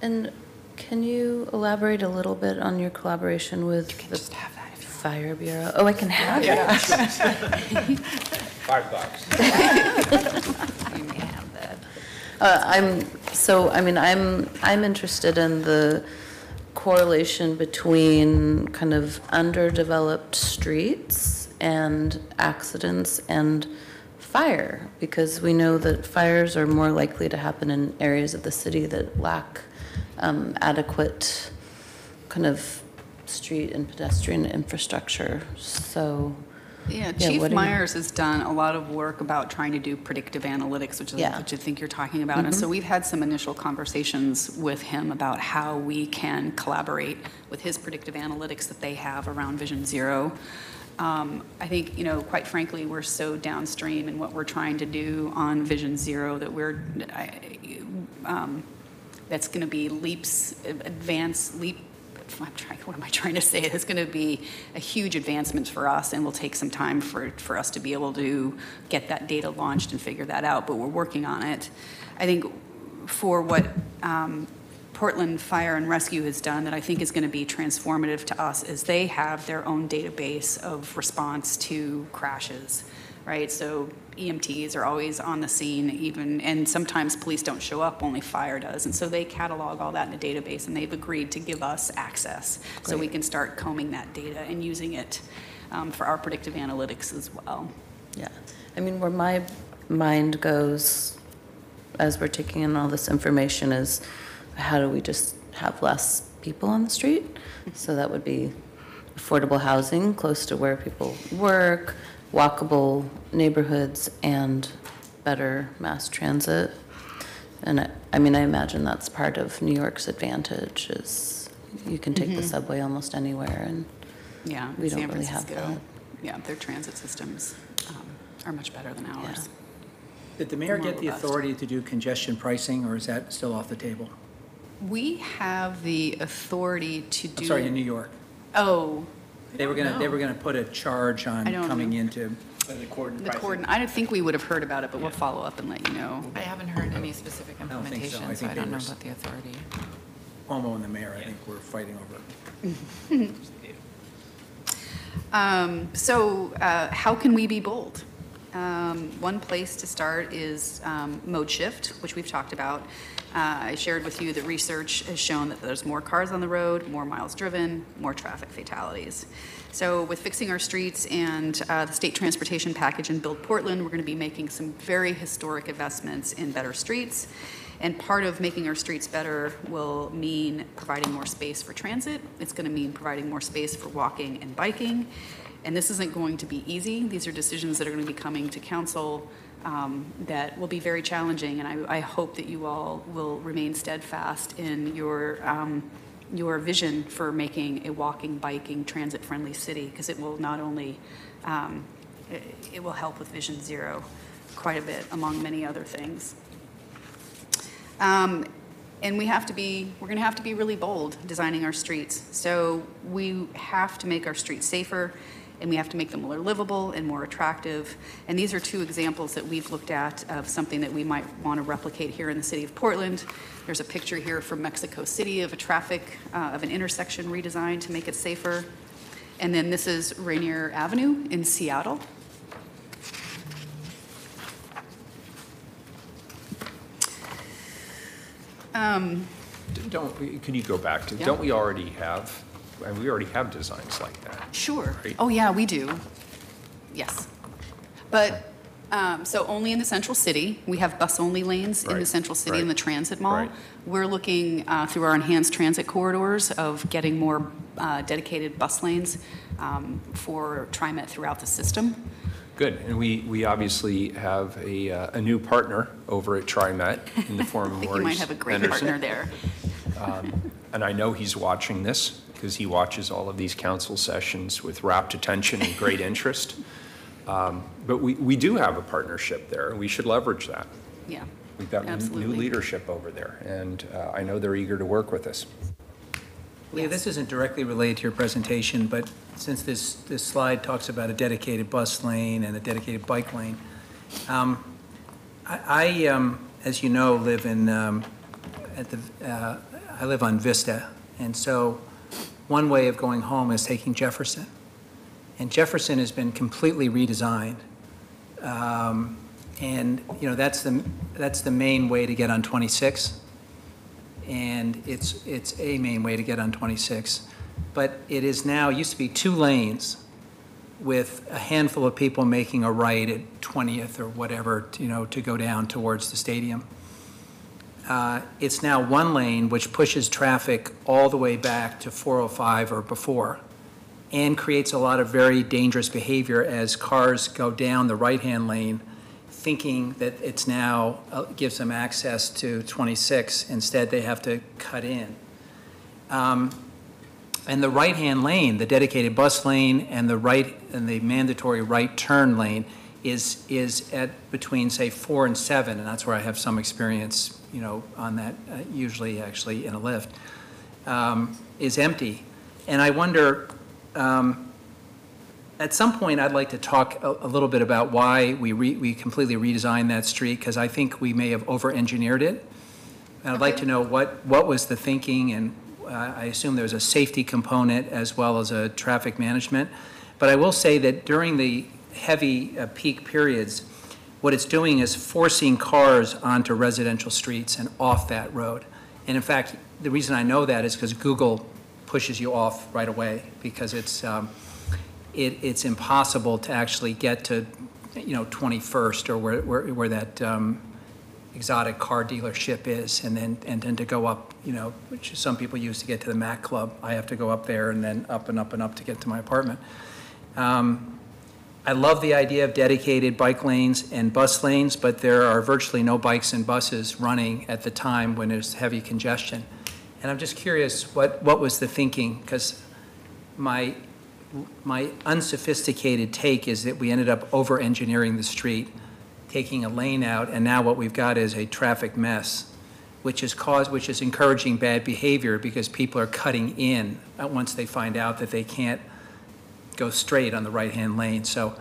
Speaker 2: And can you elaborate a little bit on your collaboration with the
Speaker 3: Just have that if you want.
Speaker 2: Fire Bureau? Oh, I can have that.
Speaker 8: $5.
Speaker 3: You may have that.
Speaker 2: I'm interested in the correlation between kind of underdeveloped streets and accidents and fire, because we know that fires are more likely to happen in areas of the city that lack adequate kind of street and pedestrian infrastructure. So
Speaker 4: Yeah,
Speaker 2: what
Speaker 4: Chief
Speaker 2: do you-
Speaker 4: Myers has done a lot of work about trying to do predictive analytics, which is
Speaker 2: Yeah.
Speaker 4: what I think you're talking about. And so we've had some initial conversations with him about how we can collaborate with his predictive analytics that they have around Vision Zero. I think, quite frankly, we're so downstream in what we're trying to do on Vision Zero that that's going to be what am I trying to say? It's going to be a huge advancement for us, and will take some time for us to be able to get that data launched and figure that out, but we're working on it. I think for what Portland Fire and Rescue has done that I think is going to be transformative to us is they have their own database of response to crashes, right? So EMTs are always on the scene and sometimes police don't show up, only fire does. And so they catalog all that in a database, and they've agreed to give us access so we can start combing that data and using it for our predictive analytics as well.
Speaker 2: Yeah, I mean, where my mind goes as we're taking in all this information is, how do we just have less people on the street? So that would be affordable housing close to where people work, walkable neighborhoods, and better mass transit. And I mean, I imagine that's part of New York's advantage, is you can take the subway almost anywhere, and
Speaker 4: Yeah,
Speaker 2: we
Speaker 4: San
Speaker 2: don't really have
Speaker 4: Francisco,
Speaker 2: that.
Speaker 4: yeah, their transit systems are much better than ours.
Speaker 6: Did the mayor
Speaker 4: More
Speaker 6: get the
Speaker 4: robust.
Speaker 6: authority to do congestion pricing, or is that still off the table?
Speaker 4: We have the authority to do.
Speaker 6: I'm sorry, in New York.
Speaker 4: Oh,
Speaker 6: They were gonna put a charge on
Speaker 4: I don't
Speaker 6: coming
Speaker 4: know.
Speaker 6: into,
Speaker 8: The Corden
Speaker 4: the
Speaker 8: pricing.
Speaker 4: Corden, I don't think we would have heard about it, but we'll follow up and let you know.
Speaker 3: I haven't heard any specific
Speaker 6: don't think so. I
Speaker 3: implementation, so
Speaker 6: think
Speaker 3: I
Speaker 6: they
Speaker 3: don't know
Speaker 6: were-
Speaker 3: about the authority.
Speaker 6: Cuomo and the mayor, I think, were fighting over.
Speaker 4: So how can we be bold? One place to start is mode shift, which we've talked about. I shared with you that research has shown that there's more cars on the road, more miles driven, more traffic fatalities. So with fixing our streets and the state transportation package in Build Portland, we're going to be making some very historic investments in better streets. And part of making our streets better will mean providing more space for transit. It's going to mean providing more space for walking and biking. And this isn't going to be easy. These are decisions that are going to be coming to council that will be very challenging. And I hope that you all will remain steadfast in your vision for making a walking, biking, transit-friendly city, because it will not only, it will help with Vision Zero quite a bit, among many other things. And we're going to have to be really bold designing our streets. So we have to make our streets safer, and we have to make them more livable and more attractive. And these are two examples that we've looked at of something that we might want to replicate here in the city of Portland. There's a picture here from Mexico City of of an intersection redesign to make it safer. And then this is Rainier Avenue in Seattle.
Speaker 1: Can you go back to,
Speaker 4: Yeah.
Speaker 1: don't we already have, and we already have designs like that?
Speaker 4: Sure.
Speaker 1: Right.
Speaker 4: Oh, yeah, we do. Yes. But, so only in the central city. We have bus-only lanes in the
Speaker 1: Right,
Speaker 4: central city in
Speaker 1: right,
Speaker 4: the transit mall.
Speaker 1: right.
Speaker 4: We're looking through our enhanced transit corridors of getting more dedicated bus lanes for TriMet throughout the system.
Speaker 1: Good, and we obviously have a new partner over at TriMet in the form
Speaker 4: I
Speaker 1: of
Speaker 4: think you
Speaker 1: Maurice
Speaker 4: might have a great
Speaker 1: Henderson.
Speaker 4: partner there.
Speaker 1: And I know he's watching this, because he watches all of these council sessions with rapt attention and great interest. But we do have a partnership there, and we should leverage that.
Speaker 4: Yeah.
Speaker 1: We've got new
Speaker 4: Absolutely.
Speaker 1: leadership over there, and I know they're eager to work with us.
Speaker 6: Leah, this isn't directly related to your presentation, but since this slide talks about a dedicated bus lane and a dedicated bike lane, I as you know, live in, I live on Vista, and so one way of going home is taking Jefferson. And Jefferson has been completely redesigned. And, you know, that's the main way to get on 26. And it's a main way to get on 26. But it is now, used to be 2 lanes with a handful of people making a right at 20th or whatever, you know, to go down towards the stadium. It's now 1 lane, which pushes traffic all the way back to 405 or before, and creates a lot of very dangerous behavior as cars go down the right-hand lane, thinking that it's now gives them access to 26. Instead, they have to cut in. And the right-hand lane, the dedicated bus lane and the mandatory right turn lane is at between, say, 4 and 7, and that's where I have some experience, you know, on that, usually actually in a lift, is empty. And I wonder, at some point, I'd like to talk a little bit about why we completely redesigned that street, because I think we may have over-engineered it. And I'd like to know what was the thinking, and I assume there's a safety component as well as a traffic management. But I will say that during the heavy peak periods, what it's doing is forcing cars onto residential streets and off that road. And in fact, the reason I know that is because Google pushes you off right away, because it's it's impossible to actually get to, 21st or where that exotic car dealership is, and then to go up, which some people use to get to the Mac Club. I have to go up there and then up and up and up to get to my apartment. I love the idea of dedicated bike lanes and bus lanes, but there are virtually no bikes and buses running at the time when there's heavy congestion. And I'm just curious, what was the thinking? Because my unsophisticated take is that we ended up over-engineering the street, taking a lane out, and now what we've got is a traffic mess, which is encouraging bad behavior because people are cutting in once they find out that they can't go straight on the right-hand lane. So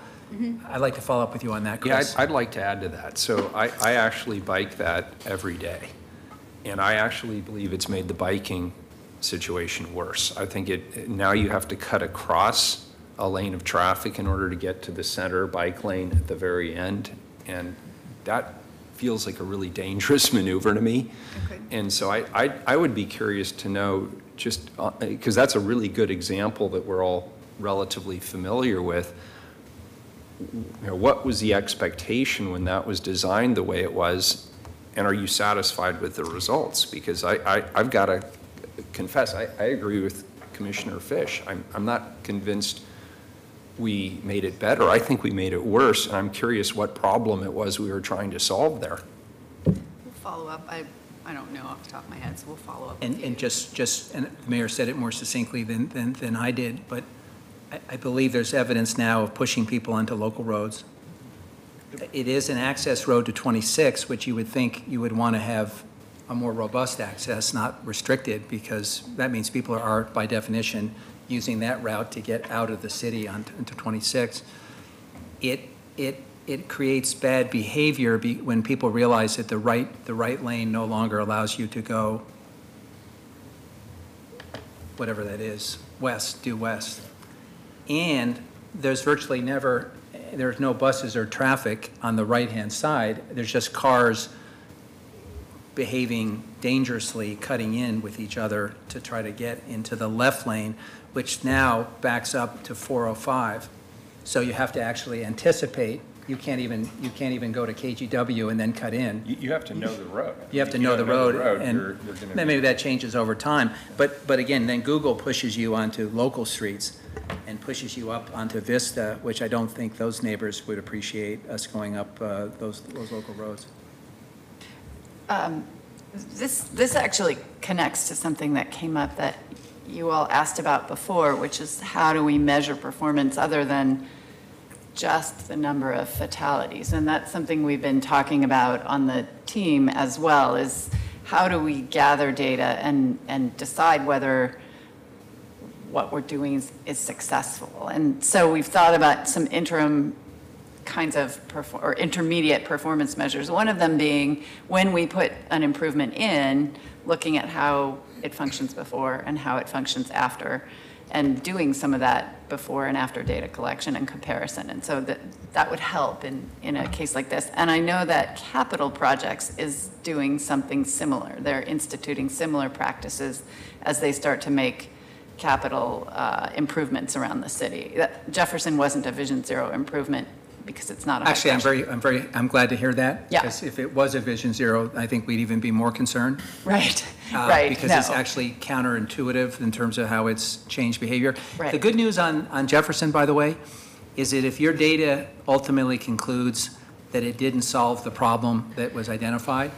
Speaker 6: I'd like to follow up with you on that, Chris.
Speaker 1: Yeah, I'd like to add to that. So I actually bike that every day, and I actually believe it's made the biking situation worse. I think now you have to cut across a lane of traffic in order to get to the center bike lane at the very end, and that feels like a really dangerous maneuver to me.
Speaker 4: Okay.
Speaker 1: And so I would be curious to know, just because that's a really good example that we're all relatively familiar with. What was the expectation when that was designed the way it was, and are you satisfied with the results? Because I've got to confess, I agree with Commissioner Fish. I'm not convinced we made it better. I think we made it worse, and I'm curious what problem it was we were trying to solve there.
Speaker 4: We'll follow up. I don't know off the top of my head, so we'll follow up.
Speaker 6: And the mayor said it more succinctly than I did, but I believe there's evidence now of pushing people onto local roads. It is an access road to 26, which you would think you would want to have a more robust access, not restricted, because that means people are by definition using that route to get out of the city into 26. It creates bad behavior when people realize that the right lane no longer allows you to go, whatever that is, due west. And there's virtually there's no buses or traffic on the right-hand side. There's just cars behaving dangerously, cutting in with each other to try to get into the left lane, which now backs up to 405. So you have to actually anticipate. You can't even go to KGW and then cut in.
Speaker 9: You have to know the road.
Speaker 6: You have to know the road, and maybe that changes over time. But again, then Google pushes you onto local streets and pushes you up onto Vista, which I don't think those neighbors would appreciate us going up those local roads.
Speaker 7: This actually connects to something that came up that you all asked about before, which is how do we measure performance other than just the number of fatalities? And that's something we've been talking about on the team as well, is how do we gather data and decide whether what we're doing is successful? And so we've thought about some interim kinds of or intermediate performance measures. One of them being when we put an improvement in, looking at how it functions before and how it functions after, and doing some of that before and after data collection and comparison. And so that would help in a case like this. And I know that Capital Projects is doing something similar. They're instituting similar practices as they start to make capital improvements around the city. Jefferson wasn't a Vision Zero improvement because it's not a
Speaker 6: Actually, I'm glad to hear that.
Speaker 7: Yeah.
Speaker 6: Because if it was a Vision Zero, I think we'd even be more concerned.
Speaker 7: Right, right.
Speaker 6: Because it's actually counterintuitive in terms of how it's changed behavior.
Speaker 7: Right.
Speaker 6: The good news on Jefferson, by the way, is that if your data ultimately concludes that it didn't solve the problem that was identified,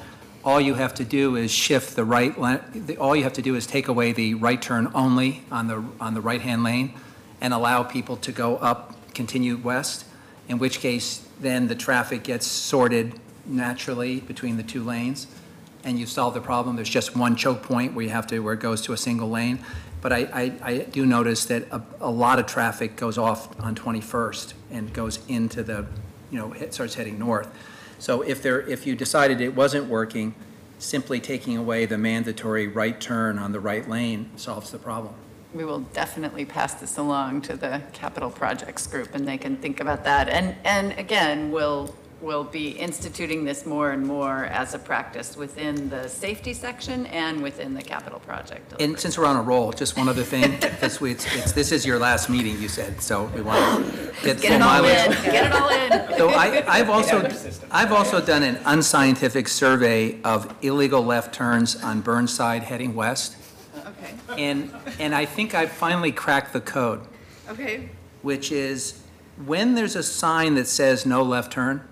Speaker 6: all you have to do is shift the all you have to do is take away the right turn only on the right-hand lane and allow people to go up, continue west, in which case then the traffic gets sorted naturally between the two lanes and you solve the problem. There's just one choke point where it goes to a single lane. But I do notice that a lot of traffic goes off on 21st and goes into it starts heading north. So if you decided it wasn't working, simply taking away the mandatory right turn on the right lane solves the problem.
Speaker 7: We will definitely pass this along to the Capital Projects Group, and they can think about that. And again, we'll will be instituting this more and more as a practice within the safety section and within the capital project.
Speaker 6: And since we're on a roll, just one other thing, because this is your last meeting, you said, so we want to get
Speaker 7: Get it all in, get it all in.
Speaker 6: So I've also done an unscientific survey of illegal left turns on Burnside heading west,
Speaker 4: Okay,
Speaker 6: and I think I've finally cracked the code,
Speaker 4: okay.
Speaker 6: which is when there's a sign that says no left turn,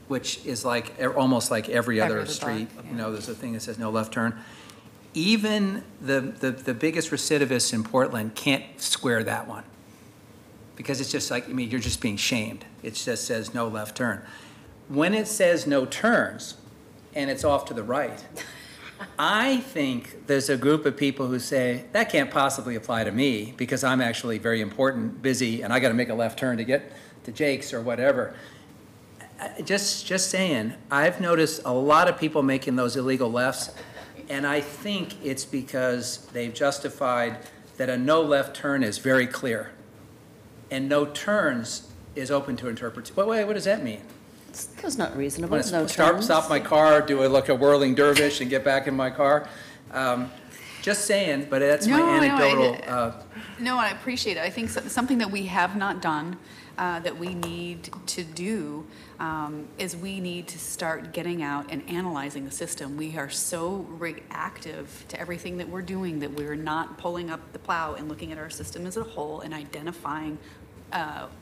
Speaker 6: which is like, almost like every other
Speaker 2: other
Speaker 6: street,
Speaker 2: block,
Speaker 6: you know, there's a thing that says no left turn. Even the biggest recidivists in Portland can't square that one. Because it's just like, I mean, you're just being shamed. It just says no left turn. When it says no turns, and it's off to the right, I think there's a group of people who say, that can't possibly apply to me because I'm actually very important, busy, and I got to make a left turn to get to Jake's or whatever. Just saying, I've noticed a lot of people making those illegal lefts, and I think it's because they've justified that a no left turn is very clear, and no turns is open to interpretation. What does that mean?
Speaker 2: That's not reasonable,
Speaker 6: I'm
Speaker 2: no
Speaker 6: going to
Speaker 2: turns.
Speaker 6: stop my car, do a whirling dervish, and get back in my car? Just saying, but that's my anecdotal.
Speaker 4: No, I appreciate it. I think something that we have not done, that we need to do, is we need to start getting out and analyzing the system. We are so reactive to everything that we're doing that we're not pulling up the plow and looking at our system as a whole and identifying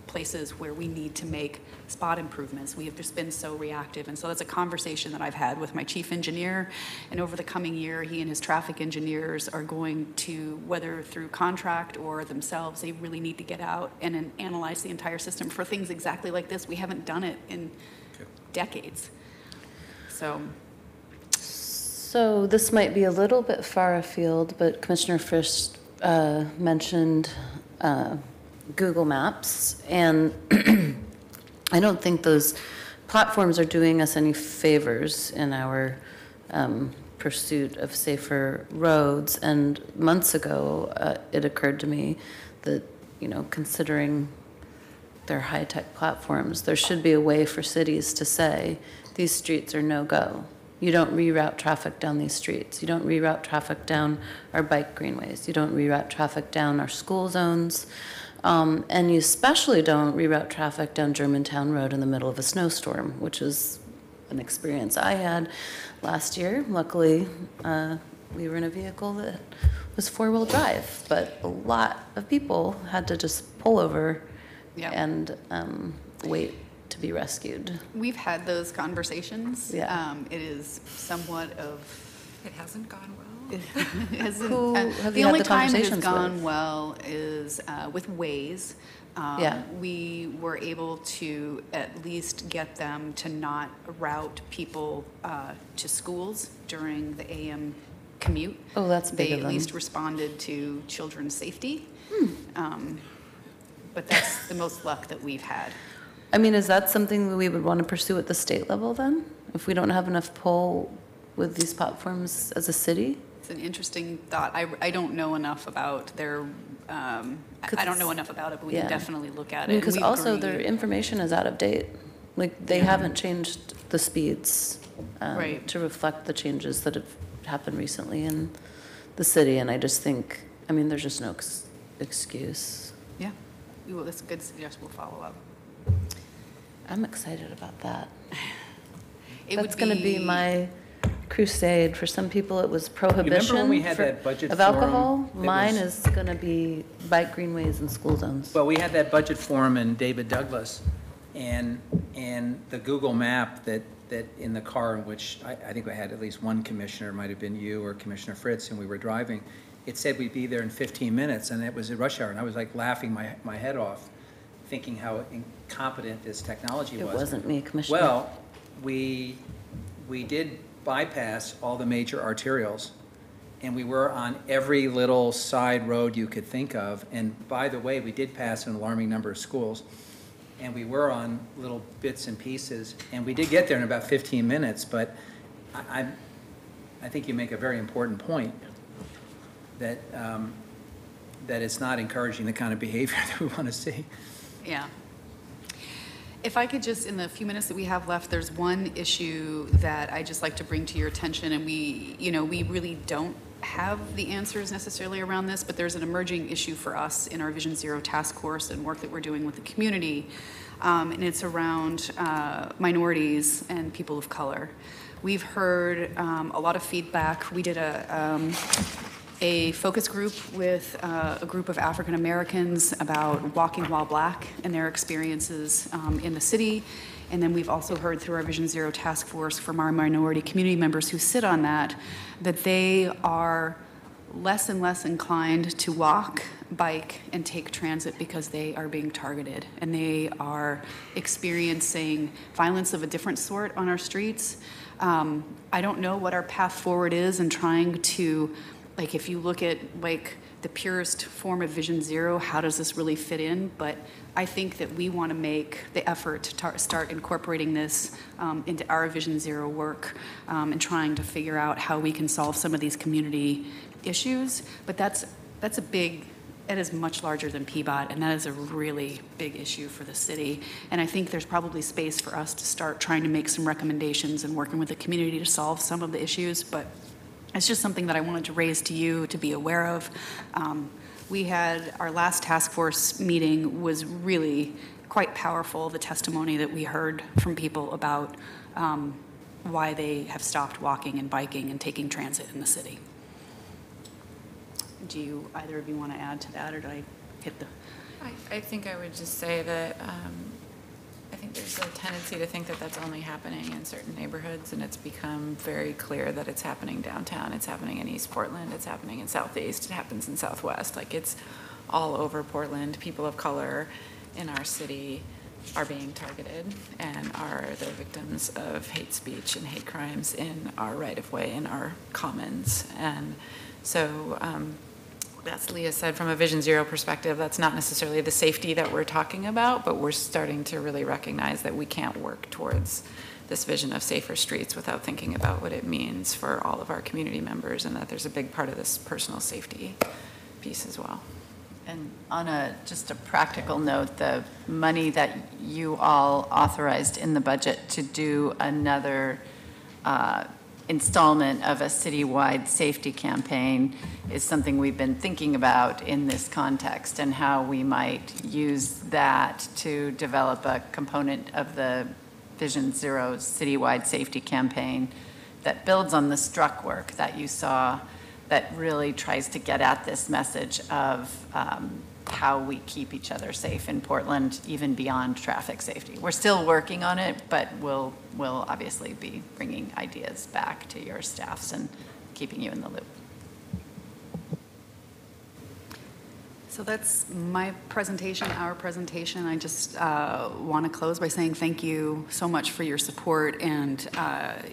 Speaker 4: places where we need to make spot improvements. We have just been so reactive. And so that's a conversation that I've had with my chief engineer. And over the coming year, he and his traffic engineers are going to, whether through contract or themselves, they really need to get out and analyze the entire system for things exactly like this. We haven't done it in decades.
Speaker 2: So this might be a little bit far afield, but Commissioner Frisch mentioned Google Maps, and I don't think those platforms are doing us any favors in our pursuit of safer roads. And months ago, it occurred to me that, you know, considering their high-tech platforms, there should be a way for cities to say, these streets are no-go. You don't reroute traffic down these streets. You don't reroute traffic down our bike greenways. You don't reroute traffic down our school zones. And you especially don't reroute traffic down Germantown Road in the middle of a snowstorm, which is an experience I had last year. Luckily, we were in a vehicle that was four-wheel drive, but a lot of people had to just pull over and wait to be rescued.
Speaker 4: We've had those conversations.
Speaker 2: Yeah.
Speaker 4: It is somewhat of...
Speaker 3: It hasn't gone well.
Speaker 2: Who have
Speaker 4: The
Speaker 2: you had
Speaker 4: only
Speaker 2: the
Speaker 4: time it has
Speaker 2: conversations
Speaker 4: gone
Speaker 2: with?
Speaker 4: well is with Waze.
Speaker 2: Yeah.
Speaker 4: We were able to at least get them to not route people to schools during the AM commute.
Speaker 2: Oh, that's big
Speaker 4: They
Speaker 2: of
Speaker 4: at
Speaker 2: them.
Speaker 4: least responded to children's safety. But that's the most luck that we've had.
Speaker 2: I mean, is that something that we would want to pursue at the state level then? If we don't have enough pull with these platforms as a city?
Speaker 4: It's an interesting thought. I don't know enough about their, I don't know enough about it, but we can
Speaker 2: Yeah.
Speaker 4: definitely look at it.
Speaker 2: Because
Speaker 4: and we
Speaker 2: also
Speaker 4: agree.
Speaker 2: their information is out of date. Like, they haven't changed the speeds
Speaker 4: Right.
Speaker 2: to reflect the changes that have happened recently in the city. And I just think, I mean, there's just no excuse.
Speaker 4: Yeah, that's a good suggestion. We'll follow up.
Speaker 2: I'm excited about that.
Speaker 4: It
Speaker 2: That's
Speaker 4: would
Speaker 2: going to be my crusade. For some people, it was prohibition
Speaker 6: when we had
Speaker 2: for-
Speaker 6: that budget
Speaker 2: of
Speaker 6: forum?
Speaker 2: alcohol.
Speaker 6: It
Speaker 2: Mine
Speaker 6: was-
Speaker 2: is going to be bike greenways and school zones.
Speaker 6: Well, we had that budget forum in David Douglas, and the Google map that in the car in which I think I had at least one commissioner, it might have been you or Commissioner Fritz, and we were driving, it said we'd be there in 15 minutes, and it was at rush hour, and I was like laughing my head off, thinking how incompetent this technology was.
Speaker 2: It wasn't me, Commissioner.
Speaker 6: Well, we did bypass all the major arterials, and we were on every little side road you could think of. And by the way, we did pass an alarming number of schools, and we were on little bits and pieces. And we did get there in about 15 minutes, but I think you make a very important point that it's not encouraging the kind of behavior that we want to see.
Speaker 4: Yeah. If I could just, in the few minutes that we have left, there's one issue that I just like to bring to your attention, and we really don't have the answers necessarily around this, but there's an emerging issue for us in our Vision Zero task force and work that we're doing with the community, and it's around minorities and people of color. We've heard a lot of feedback. We did a focus group with a group of African Americans about walking while black and their experiences in the city. And then we've also heard through our Vision Zero task force from our minority community members who sit on that they are less and less inclined to walk, bike, and take transit because they are being targeted and they are experiencing violence of a different sort on our streets. I don't know what our path forward is in trying to, like, if you look at like the purest form of Vision Zero, how does this really fit in? But I think that we want to make the effort to start incorporating this into our Vision Zero work and trying to figure out how we can solve some of these community issues. But that is much larger than PBOT, and that is a really big issue for the city. And I think there's probably space for us to start trying to make some recommendations and working with the community to solve some of the issues. But it's just something that I wanted to raise to you to be aware of. We had our last task force meeting was really quite powerful, the testimony that we heard from people about why they have stopped walking and biking and taking transit in the city. Do either of you want to add to that, or did I hit the...
Speaker 3: I think I would just say that I think there's a tendency to think that that's only happening in certain neighborhoods, and it's become very clear that it's happening downtown, it's happening in East Portland, it's happening in Southeast, it happens in Southwest. Like, it's all over Portland. People of color in our city are being targeted and are the victims of hate speech and hate crimes in our right-of-way, in our commons. And so as Leah said, from a Vision Zero perspective, that's not necessarily the safety that we're talking about, but we're starting to really recognize that we can't work towards this vision of safer streets without thinking about what it means for all of our community members, and that there's a big part of this personal safety piece as well.
Speaker 7: And on just a practical note, the money that you all authorized in the budget to do another installment of a citywide safety campaign is something we've been thinking about in this context, and how we might use that to develop a component of the Vision Zero citywide safety campaign that builds on the Struck work that you saw, that really tries to get at this message of how we keep each other safe in Portland, even beyond traffic safety. We're still working on it, but we'll obviously be bringing ideas back to your staffs and keeping you in the loop.
Speaker 4: So that's my presentation, our presentation. I just want to close by saying thank you so much for your support and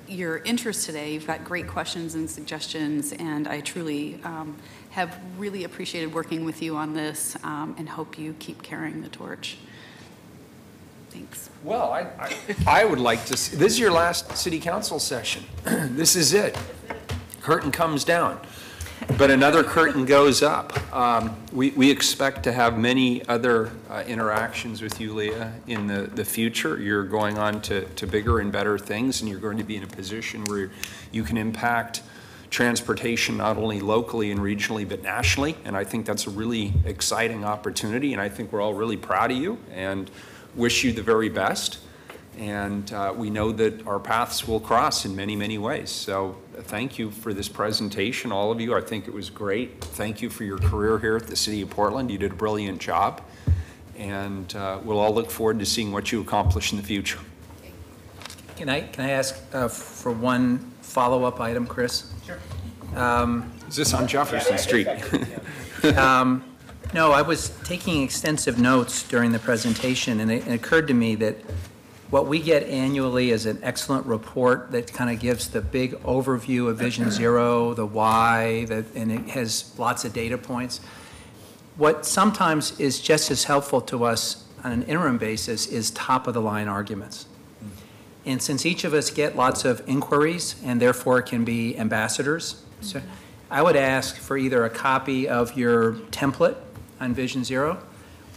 Speaker 4: your interest today. You've got great questions and suggestions, and I truly have really appreciated working with you on this and hope you keep carrying the torch. Thanks.
Speaker 1: Well, I would like to see, this is your last city council session. This is it. Curtain comes down, but another curtain goes up. We expect to have many other interactions with you, Leah, in the future. You're going on to bigger and better things, and you're going to be in a position where you can impact transportation not only locally and regionally, but nationally. And I think that's a really exciting opportunity, and I think we're all really proud of you and wish you the very best. And we know that our paths will cross in many, many ways. So thank you for this presentation, all of you. I think it was great. Thank you for your career here at the City of Portland. You did a brilliant job. And we'll all look forward to seeing what you accomplish in the future.
Speaker 6: Can I ask for one follow-up item, Chris?
Speaker 8: Sure.
Speaker 1: Is this on Jefferson Street?
Speaker 6: No, I was taking extensive notes during the presentation, and it occurred to me that what we get annually is an excellent report that kind of gives the big overview of Vision Zero, the why, and it has lots of data points. What sometimes is just as helpful to us on an interim basis is top-of-the-line arguments. And since each of us get lots of inquiries and therefore can be ambassadors, so I would ask for either a copy of your template on Vision Zero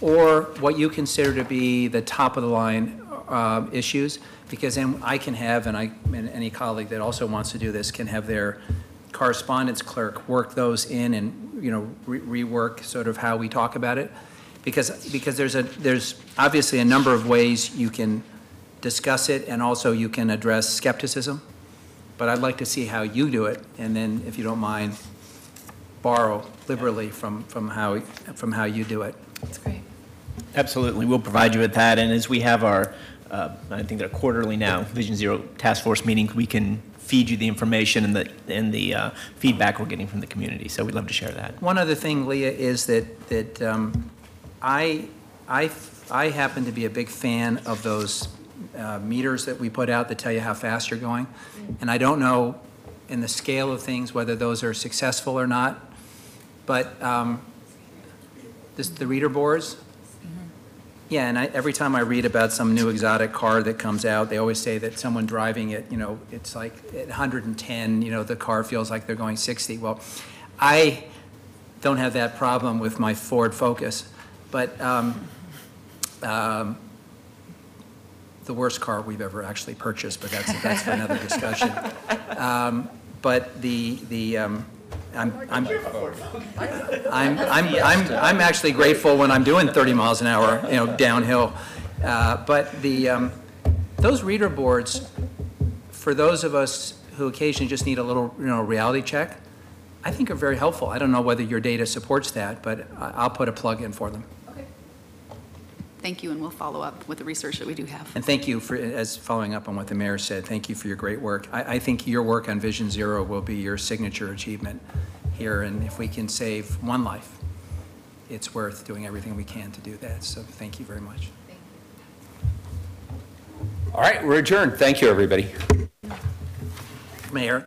Speaker 6: or what you consider to be the top-of-the-line issues, because then I can have, and any colleague that also wants to do this can have their correspondence clerk work those in and, you know, rework sort of how we talk about it. Because there's obviously a number of ways you can discuss it, and also you can address skepticism. But I'd like to see how you do it, and then, if you don't mind, borrow liberally from how you do it.
Speaker 3: That's great.
Speaker 8: Absolutely, we'll provide you with that, and as we have our, I think they're quarterly now, Vision Zero Task Force meetings, we can feed you the information and the feedback we're getting from the community, so we'd love to share that.
Speaker 6: One other thing, Leah, is that I happen to be a big fan of those meters that we put out that tell you how fast you're going, and I don't know in the scale of things whether those are successful or not, but the reader boards. Yeah, and every time I read about some new exotic car that comes out, they always say that someone driving it, you know, it's like at 110, you know, the car feels like they're going 60. Well, I don't have that problem with my Ford Focus, but the worst car we've ever actually purchased, but that's for another discussion. But I'm actually grateful when I'm doing 30 miles an hour, you know, downhill. But those reader boards, for those of us who occasionally just need a little, you know, reality check, I think are very helpful. I don't know whether your data supports that, but I'll put a plug in for them.
Speaker 4: Thank you, and we'll follow up with the research that we do have.
Speaker 6: And thank you for, as following up on what the mayor said, thank you for your great work. I think your work on Vision Zero will be your signature achievement here, and if we can save one life, it's worth doing everything we can to do that. So thank you very much.
Speaker 1: All right, we're adjourned. Thank you, everybody.
Speaker 6: Mayor.